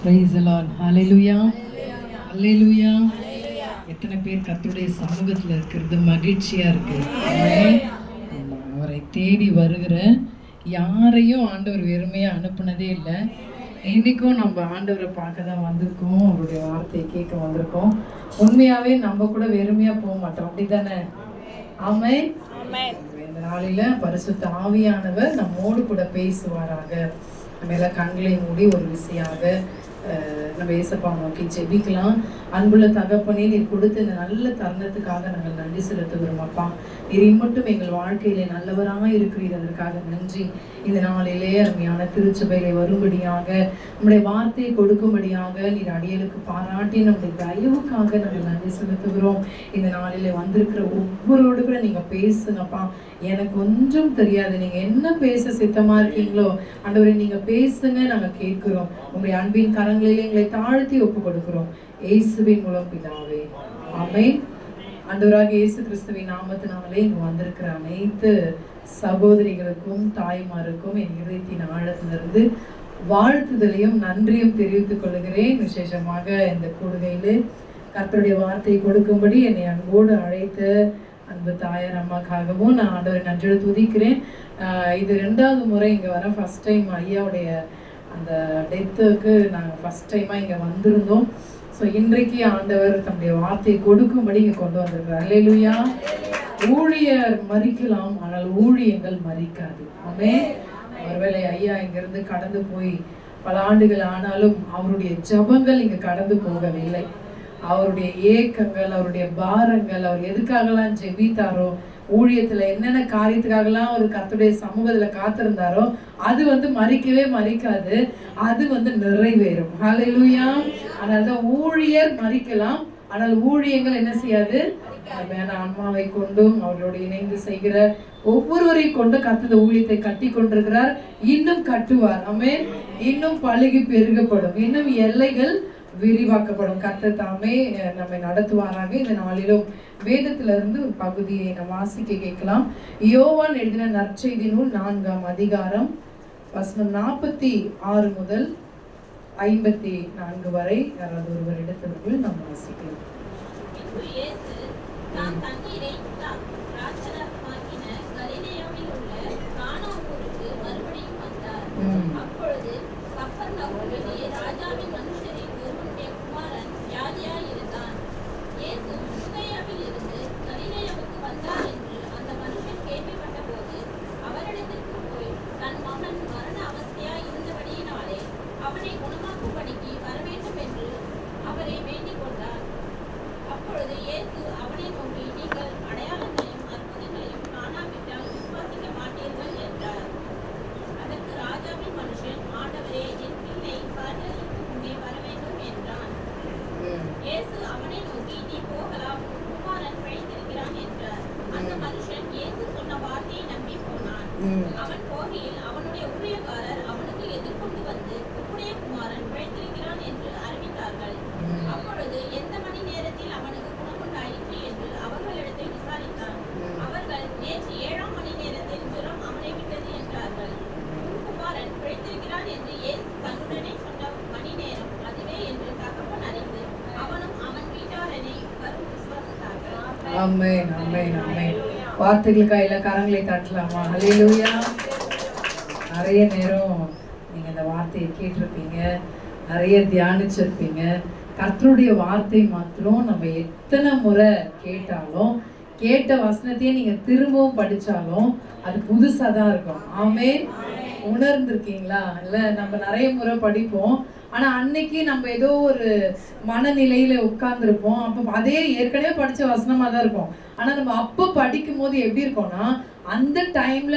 Praise the Lord. Hallelujah. Hallelujah. எத்தனை பேர் கர்த்தருடைய சமூகத்தில் இருக்கிறது மகிழ்ச்சியா இருக்கு? அவரை தேடி வருகிற யாரையும் ஆண்டவர் வெறுமையா அனுப்புனதே இல்லை. இன்னைக்கும் நம்ம ஆண்டவரை பார்க்க தான் வந்திருக்கோம், அவருடைய வார்த்தையை கேட்க வந்திருக்கோம். உண்மையாவே நம்ம கூட வெறுமையா போக மாட்டோம், அப்படித்தானே? ஆமென். இந்த நாளில பரிசுத்த ஆவியானவர் நம்மோடு கூட பேசுவாராக. நம்ம எல்லாம் கண்களை மூடி ஒரு விசையாக நம்ம ஏசப்பா நோக்கி ஜெபிக்கலாம். அன்புள்ள தகப்பனே, நீர் கொடுத்த இந்த நல்ல தருணத்துக்காக நாங்கள் நன்றி செலுத்துகிறோம். அப்பா, நீர் இம்மட்டும் எங்கள் வாழ்க்கையிலே நல்லவராக இருக்கிறீர், அதற்காக நன்றி. இந்த நாளிலே அருமையான திருச்சபையிலே வரும்படியாக நம்முடைய வார்த்தையை கொடுக்கும்படியாக நீர் அடியலுக்கு பாராட்டி நம்முடைய தயவுக்காக நாங்கள் நன்றி செலுத்துகிறோம். இந்த நாளிலே வந்திருக்கிற ஒவ்வொருவரோடு கூட நீங்க பேசுங்கப்பா. எனக்கு ஒன்றும் தெரியாது, நீங்க என்ன பேச சித்தமா இருக்கீங்களோ ஆண்டவரே நீங்க பேசுங்க, நாங்க கேட்கிறோம். உங்களுடைய அன்பின் கரங்களிலே எங்களை தாழ்த்தி ஒப்பு கொடுக்கிறோம், இயேசுவின் மூலம் பிதாவே, ஆமென். ஆண்டவராக இயேசு கிறிஸ்துவின் நாமத்தினாலே இங்கு வந்திருக்கிற அனைத்து சகோதரிகளுக்கும் தாய்மாருக்கும் என் இதயத்தின் ஆழத்திலிருந்து வாழ்த்துதலையும் நன்றியும் தெரிவித்துக் கொள்கிறேன். விசேஷமாக இந்த கூடுகையில் கர்த்தருடைய வார்த்தையை கொடுக்கும்படி என்னை அன்போடு அழைத்த அன்பு தாயார் அம்மாக்காகவும் நான் ஆண்டவரை நன்றியோடு துதிக்கிறேன். இது 2வது முறை இங்கே வர. ஃபர்ஸ்ட் டைம் ஐயாவுடைய அந்த டெத்துக்கு நாங்கள் ஃபர்ஸ்ட் டைமாக இங்கே வந்திருந்தோம். ஸோ இன்றைக்கு ஆண்டவர் தன்னுடைய வார்த்தையை கொடுக்கும்படி இங்கே கொண்டு வந்திருக்கிறார். அல்லேலூயா. ஊழியர் மறிக்கலாம், ஆனால் ஊழியங்கள் மறிக்காது. ஆமென். ஒருவேளை ஐயா இங்கிருந்து கடந்து போய் பல ஆண்டுகள் ஆனாலும் அவருடைய ஜபங்கள் இங்கே கடந்து போகவில்லை. அவருடைய ஏக்கங்கள், அவருடைய பாரங்கள், அவர் எதுக்காகலாம் ஜெபித்தாரோ, ஊழியத்துல என்னென்ன காரியத்துக்காகலாம் ஒரு கர்த்தருடைய சமூகத்துல காத்திருந்தாரோ அது மறிக்கவே மறிக்காது, அது நிறைவேறும். ஹல்லேலூயா. அதனால்தான் ஊழியர் மறிக்கலாம், ஆனால் ஊழியங்கள் என்ன செய்யாது? அம்மாவை கொண்டும் அவர்களோடு இணைந்து செய்கிற ஒவ்வொருவரை கொண்டு கர்த்தர் ஊழியத்தை கட்டி கொண்டிருக்கிறார், இன்னும் கட்டுவார். ஆமென். இன்னும் பழுகி பெருகப்படும், இன்னும் எல்லைகள் விரிவாக்கப்படும். கர்த்தர் தாமே நம்மை நடத்துவாராக. இந்த நாளிலும் வேதத்திலிருந்து ஒரு பகுதியை நாம் வாசிக்க கேட்கலாம். யோவான் எழுதின நற்செய்தி நூல் 4ஆம் அதிகாரம் வசனம் 46 முதல் 54 வரை யாராவது ஒருவர் இடத்திற்குள் நாம் வாசிக்கலாம். அவன் போகையில் அவனுடைய ஊழியக்காரர் அவனுக்கு எதிர்கொண்டு வந்து உம்முடைய குமாரன் பிழைத்திருக்கிறான் என்று அறிவித்தார்கள். அப்பொழுது எந்த மணி நேரத்தில் அவனுக்கு குணமுண்டாயிற்று என்று அவர்களிடத்தில் விசாரித்தான். அவர்கள் நேற்று 7ஆம் மணி நேரத்தில் ஜுரம் அவனை விட்டது என்றார்கள். குமாரன் பிழைத்திருக்கிறான் என்று இயேசு தன்னுடனே சொன்ன மணி நேரம் அதுவே என்று தகப்பன் அறிந்து அவனும் அவன் வீட்டாரனை வரும் விசுவாசித்தார்கள். ஆமென், ஆமென், ஆமென். வார்த்தைகளுக்காக எல்லா கரங்களை தட்டலாமா? ஹல்லேலூயா. நிறைய நேரம் நீங்கள் இந்த வார்த்தையை கேட்டிருப்பீங்க, நிறைய தியானிச்சிருப்பீங்க. கர்த்தருடைய வார்த்தை மாத்திரம் நம்ம எத்தனை முறை கேட்டாலும், கேட்ட வசனத்தையே நீங்கள் திரும்பவும் படித்தாலும் அது புதுசாக தான் இருக்கும். ஆமென். உணர்ந்திருக்கீங்களா? இல்லை, நம்ம நிறைய முறை படிப்போம், ஆனா அன்னைக்கு நம்ம ஏதோ ஒரு மனநிலையில உட்கார்ந்துருப்போம். அப்போ அதே ஏற்கனவே படிச்ச வசனமா தான் இருக்கும். ஆனா நம்ம அப்போ படிக்கும் போது எப்படி இருக்கோம்னா, அந்த டைம்ல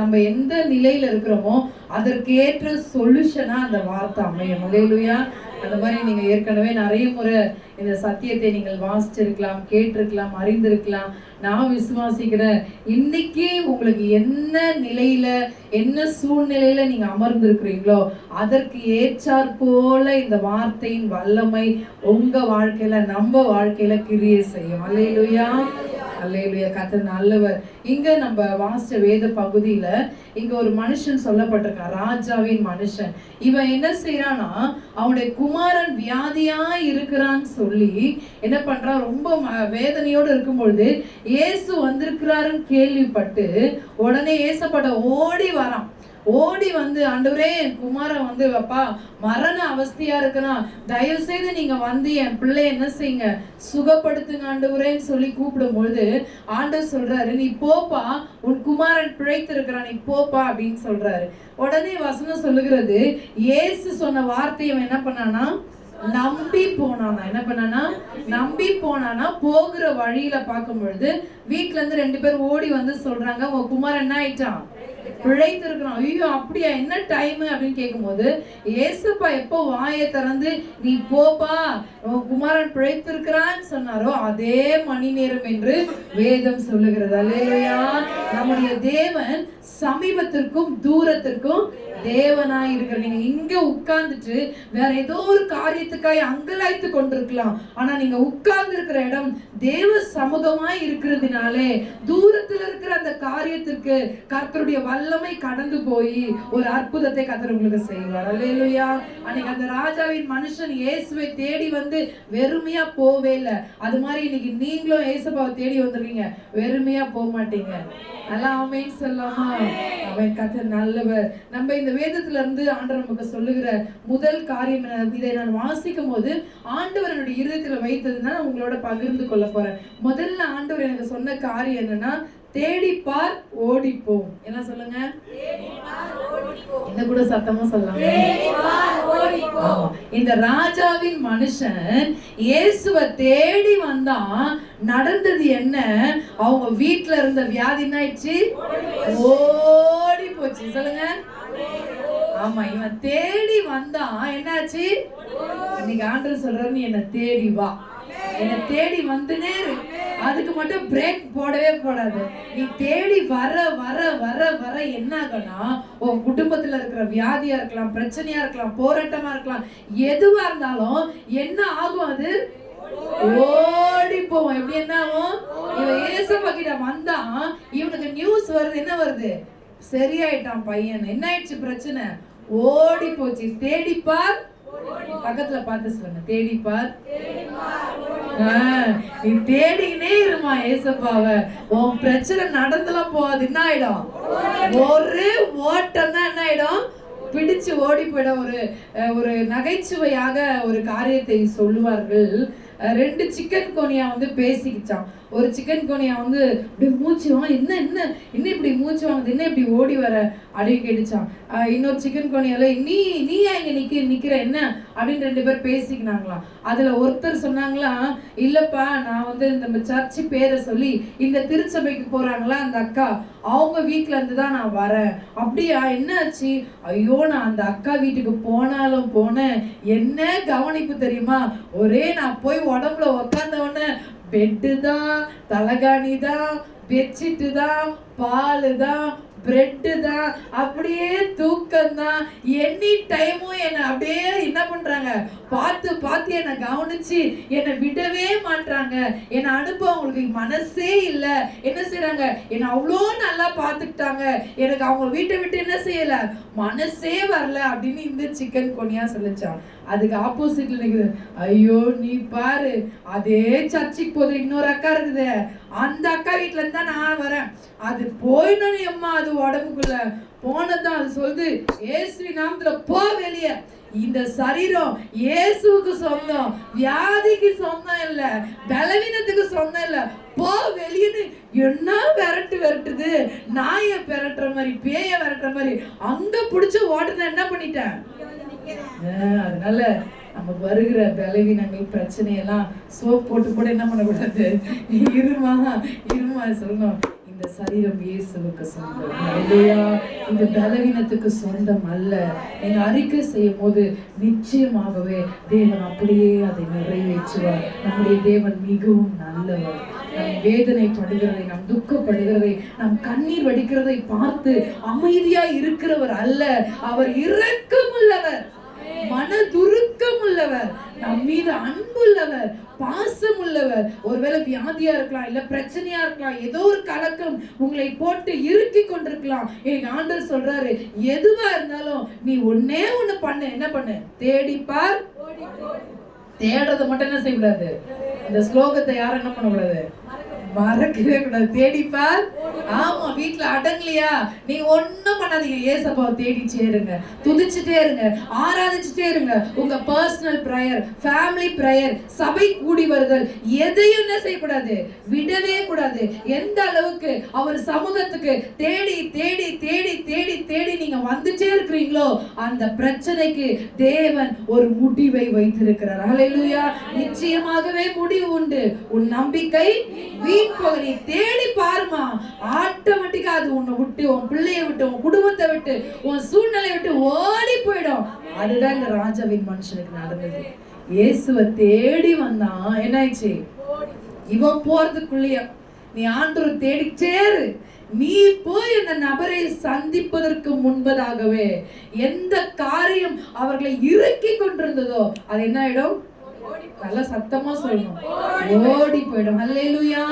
நம்ம எந்த நிலையில இருக்கிறோமோ அதற்கேற்ற சொல்யூஷனா அந்த வார்த்தை அமையும். அல்லேலூயா. அந்த மாதிரி நீங்க ஏற்கனவே நிறைய முறை இந்த சத்தியத்தை நீங்கள் வாசிச்சிருக்கலாம், கேட்டிருக்கலாம், அறிந்திருக்கலாம். நான் விசுவாசிக்கிறேன், இன்னைக்கு உங்களுக்கு என்ன நிலையில, என்ன சூழ்நிலையில நீங்க அமர்ந்திருக்கிறீங்களோ அதற்கு ஏற்றாற் போல இந்த வார்த்தையின் வல்லமை உங்க வாழ்க்கையில, நம்ம வாழ்க்கையில கிரியை செய்யும். அல்லேலூயா, அல்லேலூயா. கர்த்தர் நல்லவர். இங்க நம்ம வாசிச்ச வேத பகுதியில இங்க ஒரு மனுஷன் சொல்லப்பட்டிருக்கான், ராஜாவின் மனுஷன். இவன் என்ன செய்யறான்னா, அவனுடைய குமாரன் வியாதியா இருக்கிறான்னு சொல்லி என்ன பண்றான், ரொம்ப வேதனையோடு இருக்கும் பொழுது இயேசு வந்திருக்கிறாருன்னு கேள்விப்பட்டு உடனே இயேசப்பட ஓடி வரான். ஓடி வந்து, ஆண்டவரே என் குமாரன் வந்து அப்பா மரண அவஸ்தையா இருக்கிறான், தயவு செய்து நீங்க வந்து என் பிள்ளை என்ன செய்யுங்க, சுகப்படுத்துங்க ஆண்டவரேன்னு சொல்லி கூப்பிடும் பொழுது ஆண்டவர் சொல்றாரு, நீ போப்பா, உன் குமாரன் பிழைத்திருக்கிறான், நீ போப்பா அப்படின்னு சொல்றாரு. உடனே வசனம் சொல்லுகிறது, இயேசு சொன்ன வார்த்தையை என்ன பண்ணானா, நம்பி போனானா. என்ன பண்ணானா, நம்பி போனானா. போகிற வழியில பார்க்கும் பொழுது வீட்டுல இருந்து 2 பேர் ஓடி வந்து சொல்றாங்க, உங்க குமாரன் என்ன ஆயிட்டான், பிழைத்திருக்கிறான். ஐயோ அப்படியா, என்ன டைம் அப்படின்னு கேட்கும்போது ஏசப்பா எப்போ வாயை திறந்து நீ போப்பா உன் குமாரன் பிழைத்திருக்கிறான்னு சொன்னாரோ அதே மணி நேரம் என்று வேதம் சொல்லுகிறது. அல்லேலூயா. நம்முடைய தேவன் சமீபத்திற்கும் தூரத்திற்கும் தேவனாய் இருக்கிற. நீங்க இங்க உட்கார்ந்துட்டு வேற ஏதோ ஒரு காரியத்துக்காய் அங்கலாய்த்து கொண்டிருக்கலாம், ஆனா நீங்க உட்கார்ந்து இருக்கிற இடம் தேவ சமூகமாய் இருக்கிறதுனாலே தூரத்துல இருக்கிற அந்த காரியத்திற்கு கர்த்தருடைய வல்லமை கடந்து போய் ஒரு அற்புதத்தை கர்த்தர் உங்களுக்கு செய்வார். அல்லேலூயா. அன்னைக்கு அந்த ராஜாவின் மனுஷன் இயேசுவை தேடி வந்து வெறுமையா போவே இல்லை. அது மாதிரி இன்னைக்கு நீங்களும் இயேசுவை தேடி வந்திருக்கீங்க, வெறுமையா போக மாட்டீங்க. நல்லா ஆமென் சொல்லாமா? அவன் கர்த்தர் நல்லவர். நம்ம இந்த வேதத்துல இருந்து ஆண்டவர் நமக்கு சொல்லுகிற முதல் காரியம், இதை நான் வாசிக்கும் போது ஆண்டவர் என்னுடைய இருதயத்துல வைத்ததுன்னா உங்களோட பகிர்ந்து கொள்ள போறேன். முதல்ல ஆண்டவர் எனக்கு சொன்ன காரியம் என்னன்னா, தேடிப்பார் ஓடிப்போம். என்ன சொல்லுங்க, என்ன கூட சத்தமா சொல்லலாம். இந்த ராஜாவின் மனுஷன் இயேசுவை தேடி வந்தா நடந்தது என்ன, அவங்க வீட்டுல இருந்த வியாதி என்னாயிடுச்சு, ஓடி போச்சு. சொல்லுங்க. ஆமா, இவன் தேடி வந்தா என்னாச்சு. இன்னைக்கு ஆண்டவர் சொல்றாரு, நீ என்ன தேடி வா, என்ன தேடி வந்துனே இரு, அதுக்கு மட்டும் பிரேக் போடவே போடாது. நீ தேடி வர வர வர வர என்ன ஆகும்னா, உன் குடும்பத்துல இருக்கிற வியாதியா இருக்கலாம், பிரச்சனையா இருக்கலாம், போராட்டமா இருக்கலாம், எதுவா இருந்தாலும் என்ன ஆகும், அது ஓடி போவோம். எப்படி என்ன ஆகும், இவன் இயேசுப்பா கிட்ட வந்தா இவனுக்கு நியூஸ் வருது, என்ன வருது, சரியாயிட்டான் பையன், என்ன ஆயிடுச்சு பிரச்சனை, ஓடி போச்சு. தேடிப்பார், பக்கத்துல பார்த்து சொல்லுங்க, தேடிப்பார். நீ தேடினே இருமா ஏசப்பாவை, உன் பிரச்சனை நடந்தலாம் போகாது. என்ன ஆயிடும், ஒரு ஓட்டம் தான் என்ன ஆயிடும், பிடிச்சு ஓடி போயிடும். ஒரு நகைச்சுவையாக ஒரு காரியத்தை சொல்லுவார்கள். 2 சிக்கன் கோனியா வந்து பேசிக்கிச்சான். ஒரு சிக்கன் கோனியா வந்து இப்படி மூச்சு வாங்க, என்ன என்ன என்ன இப்படி மூச்சு வாங்குது, என்ன இப்படி ஓடி வர அப்படின்னு கேட்டுச்சான். இன்னொரு சிக்கன் கோனியால நீ இங்க நிக்கிற என்ன அப்படின்னு 2 பேர் பேசிக்கினாங்களாம். அதுல ஒருத்தர் சொன்னாங்களா, இல்லப்பா நான் வந்து இந்த சர்ச்சு பேரை சொல்லி இந்த திருச்சபைக்கு போறாங்களா அந்த அக்கா, அவங்க வீட்டுல இருந்து தான் நான் வரேன். அப்படியா, என்னாச்சு, ஐயோ நான் அந்த அக்கா வீட்டுக்கு போனாலும் போனேன், என்ன கவனிப்பு தெரியுமா, ஒரே நான் போய் உடம்புல உக்காந்த உடனே பெட்டு தான், தலகாணி தான், பெட்ஷீட்டு தான், பால் தான், பிரெட்டு தான், அப்படியே தூக்கம் தான். எனி டைமும் என்னை அப்படியே என்ன பண்றாங்க, பார்த்து பார்த்து என்னை கவனிச்சு என்னை விடவே மாட்டாங்க. என்னை அனுப்ப அவங்களுக்கு மனசே இல்லை. என்ன செய்யறாங்க, என்னை அவ்வளோ நல்லா பார்த்துக்கிட்டாங்க, எனக்கு அவங்க வீட்டை விட்டு என்ன செய்யல, மனசே வரல அப்படின்னு இந்த சிக்கன் கொனியா சொல்லிச்சான். அதுக்கு ஆப்போசிட்ல நிக்குது, ஐயோ நீ பாரு, அதே சர்ச்சுக்கு போது இன்னொரு அக்கா இருக்குது, அந்த அக்கா வீட்டுல இருந்தா நான் வரேன். அது போயிடணும் அம்மா, அது உடம்புக்குள்ள போனதான் அது சொல்லுது, இயேசு நாமத்துல போ வெளியே. இந்த சரீரம் இயேசுவுக்கு சொந்தம், வியாதிக்கு சொந்தம் இல்ல, பலவீனத்துக்கு சொந்தம் இல்ல, போ வெளியே. என்ன விரட்டுது, நாய விரட்டுற மாதிரி, பேய விரட்டுற மாதிரி அங்க புடிச்சு ஓட்டுன என்ன பண்ணிட்டேன். அதனால நமக்கு வருகிற பலவீனங்கள் பிரச்சனையெல்லாம் சோப் போட்டு கூட என்ன பண்ணக்கூடாது, இருமா சொல்லணும். இந்த சரீரம் இயேசுவுக்கு சொந்தம். அல்லேலூயா. இந்த பலவீனத்துக்கு சொந்தம் அல்ல. நீங்க அறிக்கை செய்யும் போது நிச்சயமாகவே தேவன் அப்படியே அதை நிறைவேற்றுவார். நம்முடைய தேவன் மிகவும் நல்லவர். நம் வேதனைப்படுகிறதை, நம் துக்கப்படுகிறதை, நம் கண்ணீர் வடிக்கிறதை பார்த்து அமைதியா இருக்கிறவர் அல்ல. அவர் இரக்கமுள்ளவர், மனதுருக்கம் உள்ளவர், நம் மீது அன்புள்ளவர், பாசம் உள்ளவர். ஒருவேளை வியாதியா இருக்கலாம், இல்ல பிரச்சனையா இருக்கலாம், ஏதோ ஒரு கலக்கம் உங்களை போட்டு இறுக்கி கொண்டிருக்கலாம். எனக்கு ஆண்டவர் சொல்றாரு, எதுவா இருந்தாலும் நீ ஒன்னே ஒண்ணு பண்ணு. என்ன பண்ணு? தேடிப்பார். தேடுறத மட்டும் என்ன செய்யக்கூடாது. இந்த ஸ்லோகத்தை யாரும் என்ன பண்ணக்கூடாது, மறக்கவே கூடாது. தேடிப்பார். ஆமா, வீட்டுல அடங்கலையா, நீங்க ஒண்ணும் பண்ணாதீங்க, ஏசப்பாவை தேடிச்சே இருங்க, துதிச்சுட்டே இருங்க, ஆராதிச்சுட்டே இருங்க. உங்க பர்சனல் பிரேயர், ஃபேமிலி பிரேயர், சபை கூடி வருதல், எதையும் என்ன செய்யக்கூடாது, விடவே கூடாது. எந்த அளவுக்கு அவர் சமூகத்துக்கு தேடி தேடி தேடி தேடி தேடி நீங்க வந்துட்டே இருக்கிறீங்களோ அந்த பிரச்சனைக்கு தேவன் ஒரு முடிவை வைத்திருக்கிறார். ஹல்லேலூயா. நிச்சயமாகவே முடிவு உண்டு. உன் நம்பிக்கை நீ தேடி பாருமா, ஆட்டோமேட்டிக்கா அது உன்னை விட்டு, உன் பிள்ளைய விட்டு, உன் குடும்பத்தை விட்டு, உன் சூழ்நிலையை விட்டு ஓடி போயிடும். அதுதான் இந்த ராஜாவின் மனுஷனுக்கு நடந்தது. இயேசுவை தேடி வந்தான், என்னாச்சு, இவன் போறதுக்குள்ளேயே நீ ஆண்டவர் தேடி சேரு. நீ போய் அந்த நபரை சந்திப்பதற்கு முன்பதாகவே எந்த காரியம் அவர்களை இறுக்கி கொண்டிருந்ததோ அது என்ன ஆயிடும், நல்ல சத்தமா சொல்லணும், ஓடி போயிடும். அல்லேலூயா.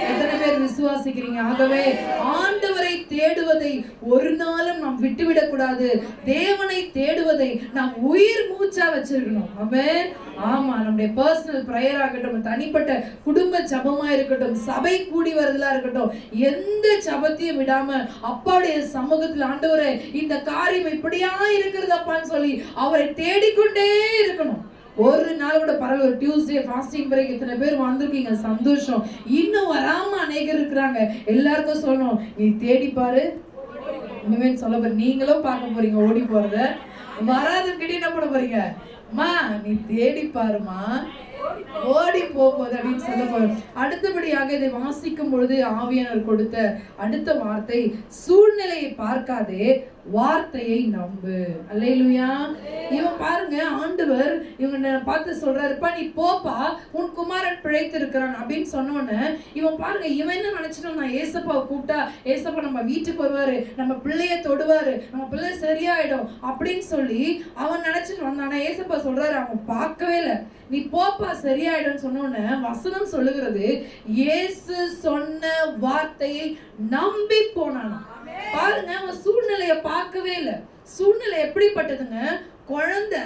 எத்தனை பேர் விசுவாசிக்கிறீங்க? ஆகவே ஆண்டவரை தேடுவதை ஒரு நாளும் நாம் விட்டுவிடக் கூடாது. தேவனை தேடுவதை நாம் உயிர் மூச்சா வச்சிருக்கணும். ஆமென். ஆமா, நம்முடைய பர்சனல் பிரேயர் ஆகட்டும், தனிப்பட்ட குடும்ப ஜபமா இருக்கட்டும், சபை கூடி வருதலா இருக்கட்டும், எந்த ஜபத்தையும் விடாம அப்பாவுடைய சமூகத்தில் ஆண்டவரே இந்த காரியம் இப்படியா இருக்கிறதப்பான்னு சொல்லி அவரை தேடிக்கொண்டே இருக்கணும். ஒரு நாள் கூட பரவாயில்ல. ஒரு டியூஸ்டே ஃபாஸ்டிங் பிரேக் இத்தனை பேர் வந்திருக்கீங்க, சந்தோஷம். இன்னும் வராம அநேகர் இருக்கிறாங்க. எல்லாருக்கும் சொல்லணும், நீ தேடி பாரு. இனிமே சொல்ல போற, நீங்களும் பார்க்க போறீங்க ஓடி போறத. வராதுக்கிட்ட என்ன பண்ண போறீங்க, அம்மா நீ தேடி பாருமா, ஓடி போகுது அப்படின்னு சொல்ல போறோம். அடுத்தபடியாக இதை வாசிக்கும் பொழுது ஆவியானவர் கொடுத்த அடுத்த வார்த்தை, சூழ்நிலையை பார்க்காதே, வார்த்தையை நம்பு. அல்லேலூயா. இவன் பாருங்க, ஆண்டவர் இவங்க பார்த்து சொல்றாருப்பா, நீ போப்பா, உன் குமாரன் பிழைத்து இருக்கிறான் அப்படின்னு சொன்னோன்னு இவன் பாருங்க, இவன் என்ன நினைச்சிட்டான், நான் ஏசப்பாவை கூப்பிட்டா ஏசப்பா நம்ம வீட்டுக்கு வருவாரு, நம்ம பிள்ளைய தொடுவாரு, நம்ம பிள்ளை சரியாயிடும் அப்படின்னு சொல்லி அவன் நினைச்சிட்டு வந்தான். ஆனா ஏசப்பா சொல்றாரு, அவன் பார்க்கவே இல்லை. நீ போப்பா சரியாயிடும் சொன்னோன்னு வசனம் சொல்லுகிறது, இயேசு சொன்ன வார்த்தையை நம்பி போனானா. பாருங்க, அவன் சூழ்நிலைய பார்க்கவே இல்லை. சூழ்நிலை எப்படிப்பட்டதுங்க, குழந்தை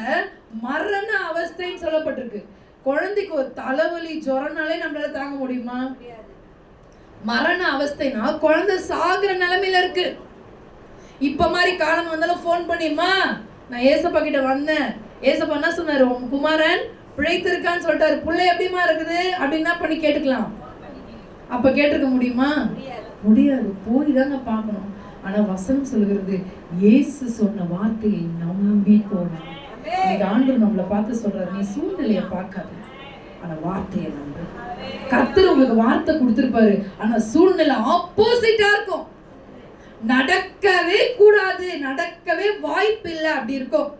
மரண அவஸ்தைன்னு சொல்லப்பட்டிருக்கு. குழந்தைக்கு ஒரு தலைவலி ஜுரம்னாலே நம்மளால தாங்க முடியுமா? மரண அவஸ்தைனா குழந்தை சாகுற நிலைமையில இருக்கு. இப்ப மாதிரி காலம் வந்தாலும் போன் பண்ணிமா, நான் ஏசப்பா கிட்ட வந்தேன், ஏசப்பா என்ன சொன்னாரு, உன் குமாரன் பிழைத்திருக்கான்னு சொல்லிட்டாரு, பிள்ளை எப்படிமா இருக்குது அப்படின்னா பண்ணி கேட்டுக்கலாம். அப்ப கேட்டிருக்க முடியுமா? முடியாது. போய் தாங்க பார்க்கணும். ஆனா வசனம் சொல்லுகிறது, இயேசு சொன்ன வார்த்தையை நம்பி போனான். இன்னைக்கு ஆண்டவர் நம்மளை பார்த்து சொல்றாரு, நீ சூழ்நிலையை பார்க்காத, ஆனா வார்த்தையை நம்பு. கர்த்தர் உங்களுக்கு வார்த்தை கொடுத்திருப்பாரு, ஆனா சூழ்நிலை ஆப்போசிட்டா இருக்கும். நடக்கவே கூடாது, நடக்கவே வாய்ப்பு இல்லை அப்படி இருக்கும்.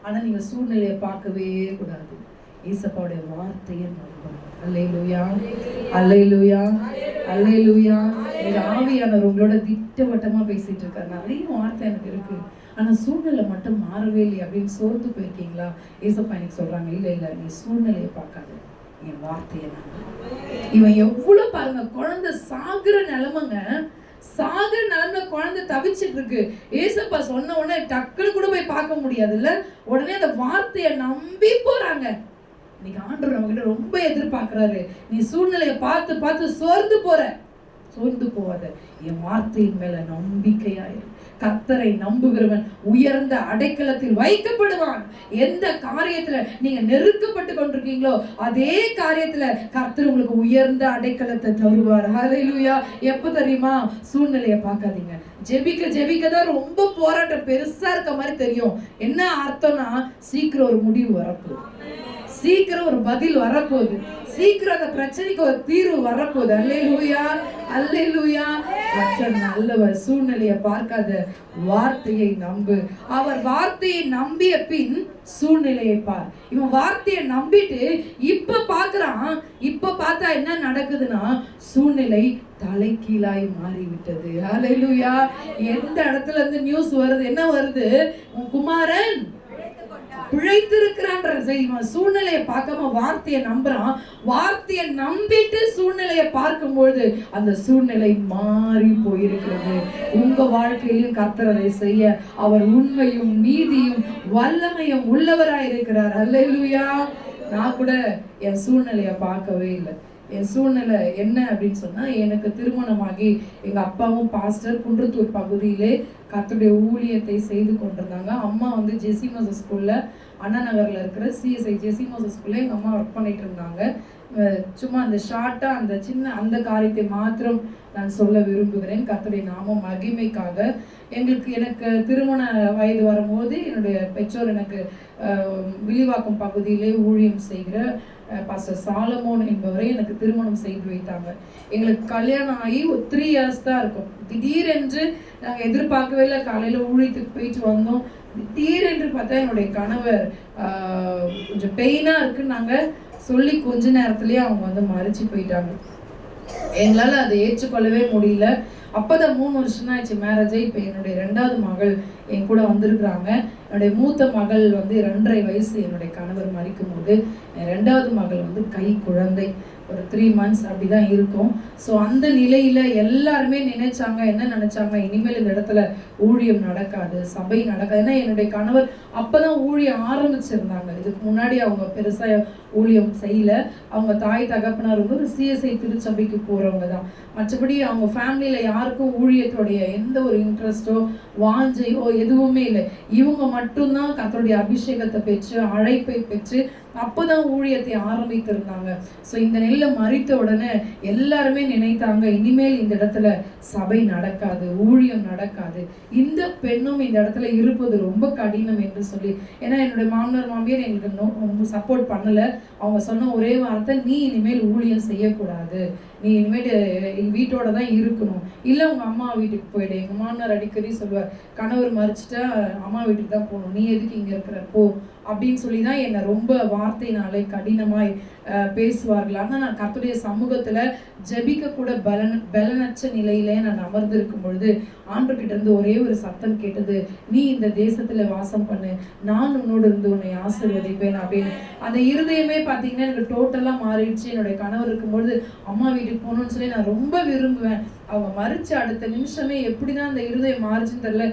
ஆனா நீங்க சூழ்நிலையை பார்க்கவே கூடாது, ஏசப்பாவுடைய வார்த்தையை நம்பணும். அல்லேலூயா, அல்லேலூயா, அல்லேலூயா. இந்த ஆவியானவர் உங்களோட திட்டவட்டமா பேசிட்டு இருக்காரு. நிறைய வார்த்தை எனக்கு இருக்கு, ஆனா சூழ்நிலை மட்டும் மாறவே இல்லை அப்படின்னு சோர்ந்து போயிருக்கீங்களா? ஏசப்பா எனக்கு சொல்றாங்க, இல்ல இல்ல, நீ சூழ்நிலையை பார்க்காத, என் வார்த்தையை நம்பு. இவன் எவ்வளவு பாருங்க, குழந்தை சாகுற நிலைமைங்க, சாகுற நிலைமையில குழந்தை தவிச்சிட்டு இருக்கு. ஏசப்பா சொன்ன உடனே டக்குன்னு கூட போய் பார்க்க முடியாது இல்ல, உடனே அந்த வார்த்தையை நம்பி போறாங்க. இன்னைக்கு ஆண்டவர் நம்ம கிட்ட ரொம்ப எதிர்பார்க்கிறாரு. நீ சூழ்நிலையை பார்த்து பார்த்து சோர்ந்து போவாத, என் வார்த்தையின் மேல நம்பிக்கையாயிரு. கர்த்தரை நம்புகிறவன் உயர்ந்த அடைக்கலத்தில் வைக்கப்படுவான். எந்த காரியத்துல நீங்க நெருக்கப்பட்டு கொண்டிருக்கீங்களோ அதே காரியத்துல கர்த்தர் உங்களுக்கு உயர்ந்த அடைக்கலத்தை தருவார். ஹல்லேலூயா. எப்ப தெரியுமா? சூழ்நிலையை பார்க்காதீங்க. ஜெபிக்க தான் ரொம்ப போராட்டம் பெருசா இருக்க மாதிரி தெரியும். என்ன அர்த்தம்னா, சீக்கிரம் ஒரு முடிவு வரப்போகுது, சீக்கிரம் ஒரு பதில் வரப்போகுது, சீக்கிரம் அந்த பிரச்சனைக்கு ஒரு தீர்வு வரப்போகுது. அல்லேலூயா, அல்லேலூயா. கர்த்தர் நல்லவர். சூழ்நிலையை பார்க்காத, வார்த்தையை நம்பு. அவர் வார்த்தையை நம்பிய பின் சூழ்நிலையை பார். இவன் வார்த்தையை நம்பிட்டு இப்ப பாக்குறான். இப்ப பார்த்தா என்ன நடக்குதுன்னா, சூழ்நிலை தலைகீழாய் மாறிவிட்டது. ஹல்லேலூயா. எந்த இடத்துல இருந்து நியூஸ் வருது? என்ன வருது? உன் குமாரன் பிழைத்திருக்கிறான்ற செய்தி. சூழ்நிலையை பார்க்காம வார்த்தையை நம்புறான். வார்த்தையை நம்பிட்டு சூழ்நிலையை பார்க்கும்பொழுது அந்த சூழ்நிலை மாறி போயிருக்கிறது. உங்க வாழ்க்கையிலும் கர்த்தர் அதை செய்ய அவர் உண்மையும் நீதியும் வல்லமையும் உள்ளவராயிருக்கிறார். அல்லேலூயா. நான் கூட என் சூழ்நிலையை பார்க்கவே இல்லை. என் சூழ்நிலை என்ன அப்படின்னு சொன்னா, எனக்கு திருமணமாகி எங்க அப்பாவும் பாஸ்டர் குன்றத்தூர் பகுதியிலே கர்த்தருடைய ஊழியத்தை செய்து கொண்டிருந்தாங்க. அம்மா வந்து ஜெசிமோசஸ் ஸ்கூல்ல, அண்ணா நகர்ல இருக்கிற CSI ஜெசிமோசஸ் ஸ்கூல்ல எங்க அம்மா ஒர்க் பண்ணிட்டு இருந்தாங்க. சும்மா அந்த ஷார்ட்டா அந்த சின்ன அந்த காரியத்தை மாத்திரம் நான் சொல்ல விரும்புகிறேன், கர்த்தருடைய நாம மகிமைக்காக. எனக்கு திருமண வயது வரும்போது என்னுடைய பெற்றோர் எனக்கு வில்லிவாக்கம் பகுதியிலே ஊழியம் செய்கிற பாஸ்டர் சாலமோன் என்பவரை எனக்கு திருமணம் செய்து வைத்தாங்க. எங்களுக்கு கல்யாணம் ஆகி ஒரு 3 years தான் இருக்கும். திடீரென்று நாங்கள் எதிர்பார்க்கவே இல்லை. காலையில் ஊழியத்துக்கு போயிட்டு வந்தோம். திடீரென்று பார்த்தா என்னுடைய கணவர் கொஞ்சம் பெயினாக இருக்குன்னு நாங்கள் சொல்லி கொஞ்ச நேரத்துலேயே அவங்க வந்து மறைச்சு போயிட்டாங்க. எங்களால் அதை ஏற்றுக்கொள்ளவே முடியல. அப்போதான் 3 வருஷம் தான் ஆச்சு மேரேஜ். இப்போ என்னுடைய 2வது மகள் என் கூட வந்திருக்கிறாங்க. என்னுடைய மூத்த மகள் வந்து 2.5 வயசு என்னுடைய கணவர் மறிக்கும் போது. என் 2வது மகள் வந்து கை குழந்தை, ஒரு 3 months அப்படிதான் இருக்கும். ஸோ அந்த நிலையில எல்லாருமே நினைச்சாங்க, என்ன நினைச்சாங்க, இனிமேல் இந்த இடத்துல ஊழியம் நடக்காது, சபை நடக்காது. ஏன்னா என்னுடைய கணவர் அப்பதான் ஊழியம் ஆரம்பிச்சிருந்தாங்க. இதுக்கு முன்னாடி அவங்க பெருசா ஊழியம் செய்யல. அவங்க தாய் தகப்பனார் வந்து ஒரு CSI திருச்சபைக்கு போறவங்க தான். மற்றபடி அவங்க ஃபேமிலியில யாருக்கும் ஊழியத்துடைய எந்த ஒரு இன்ட்ரெஸ்டோ வாஞ்சையோ எதுவுமே இல்லை. இவங்க மட்டும்தான் கர்த்தருடைய அபிஷேகத்தை பெற்று அழைப்பை பெற்று அப்போதான் ஊழியத்தை ஆரம்பித்திருந்தாங்க. ஸோ இந்த நெல்லை மறித்த உடனே எல்லாருமே நினைத்தாங்க, இனிமேல் இந்த இடத்துல சபை நடக்காது, ஊழியம் நடக்காது, இந்த பெண்ணும் இந்த இடத்துல இருப்பது ரொம்ப கடினம் என்று சொல்லி. ஏன்னா என்னுடைய மாமனார் மாமியார் எங்களுக்கு சப்போர்ட் பண்ணலை. அவங்க சொன்ன ஒரே வார்த்தை, நீ இனிமேல் ஊழியம் செய்யக்கூடாது, நீ இனிமேல் வீட்டோட தான் இருக்கணும், இல்லை உங்கள் அம்மா வீட்டுக்கு போயிடு. எங்கள் மாமனார் அடிக்கடி சொல்லுவார், கணவர் மறிச்சிட்டா அம்மா வீட்டுக்கு தான் போகணும், நீ எதுக்கு இங்கே இருக்கிற போ அப்படின்னு சொல்லி தான் என்னை ரொம்ப வார்த்தையினாலே கடினமாய் பேசுவார்கள். ஆனால் நான் கர்த்தருடைய சமூகத்தில் ஜெபிக்க கூட பலனற்ற நிலையிலே நான் அமர்ந்திருக்கும் பொழுது ஆண்டவர்கிட்ட இருந்து ஒரே ஒரு சத்தம் கேட்டது, நீ இந்த தேசத்துல வாசம் பண்ணு, நான் உன்னோடு இருந்து உன்னை ஆசீர்வதிப்பேன் அப்படின்னு. அந்த இருதயமே பார்த்தீங்கன்னா எனக்கு டோட்டலாக மாறிடுச்சு. என்னுடைய கணவர் இருக்கும்பொழுது அம்மா வீட்டுக்கு போகணும்னு சொல்லி நான் ரொம்ப விரும்புவேன். அவங்க மறிச்ச அடுத்த நிமிஷமே எப்படிதான் அந்த இருதயம் மாறிச்சுன்னு தெரியல,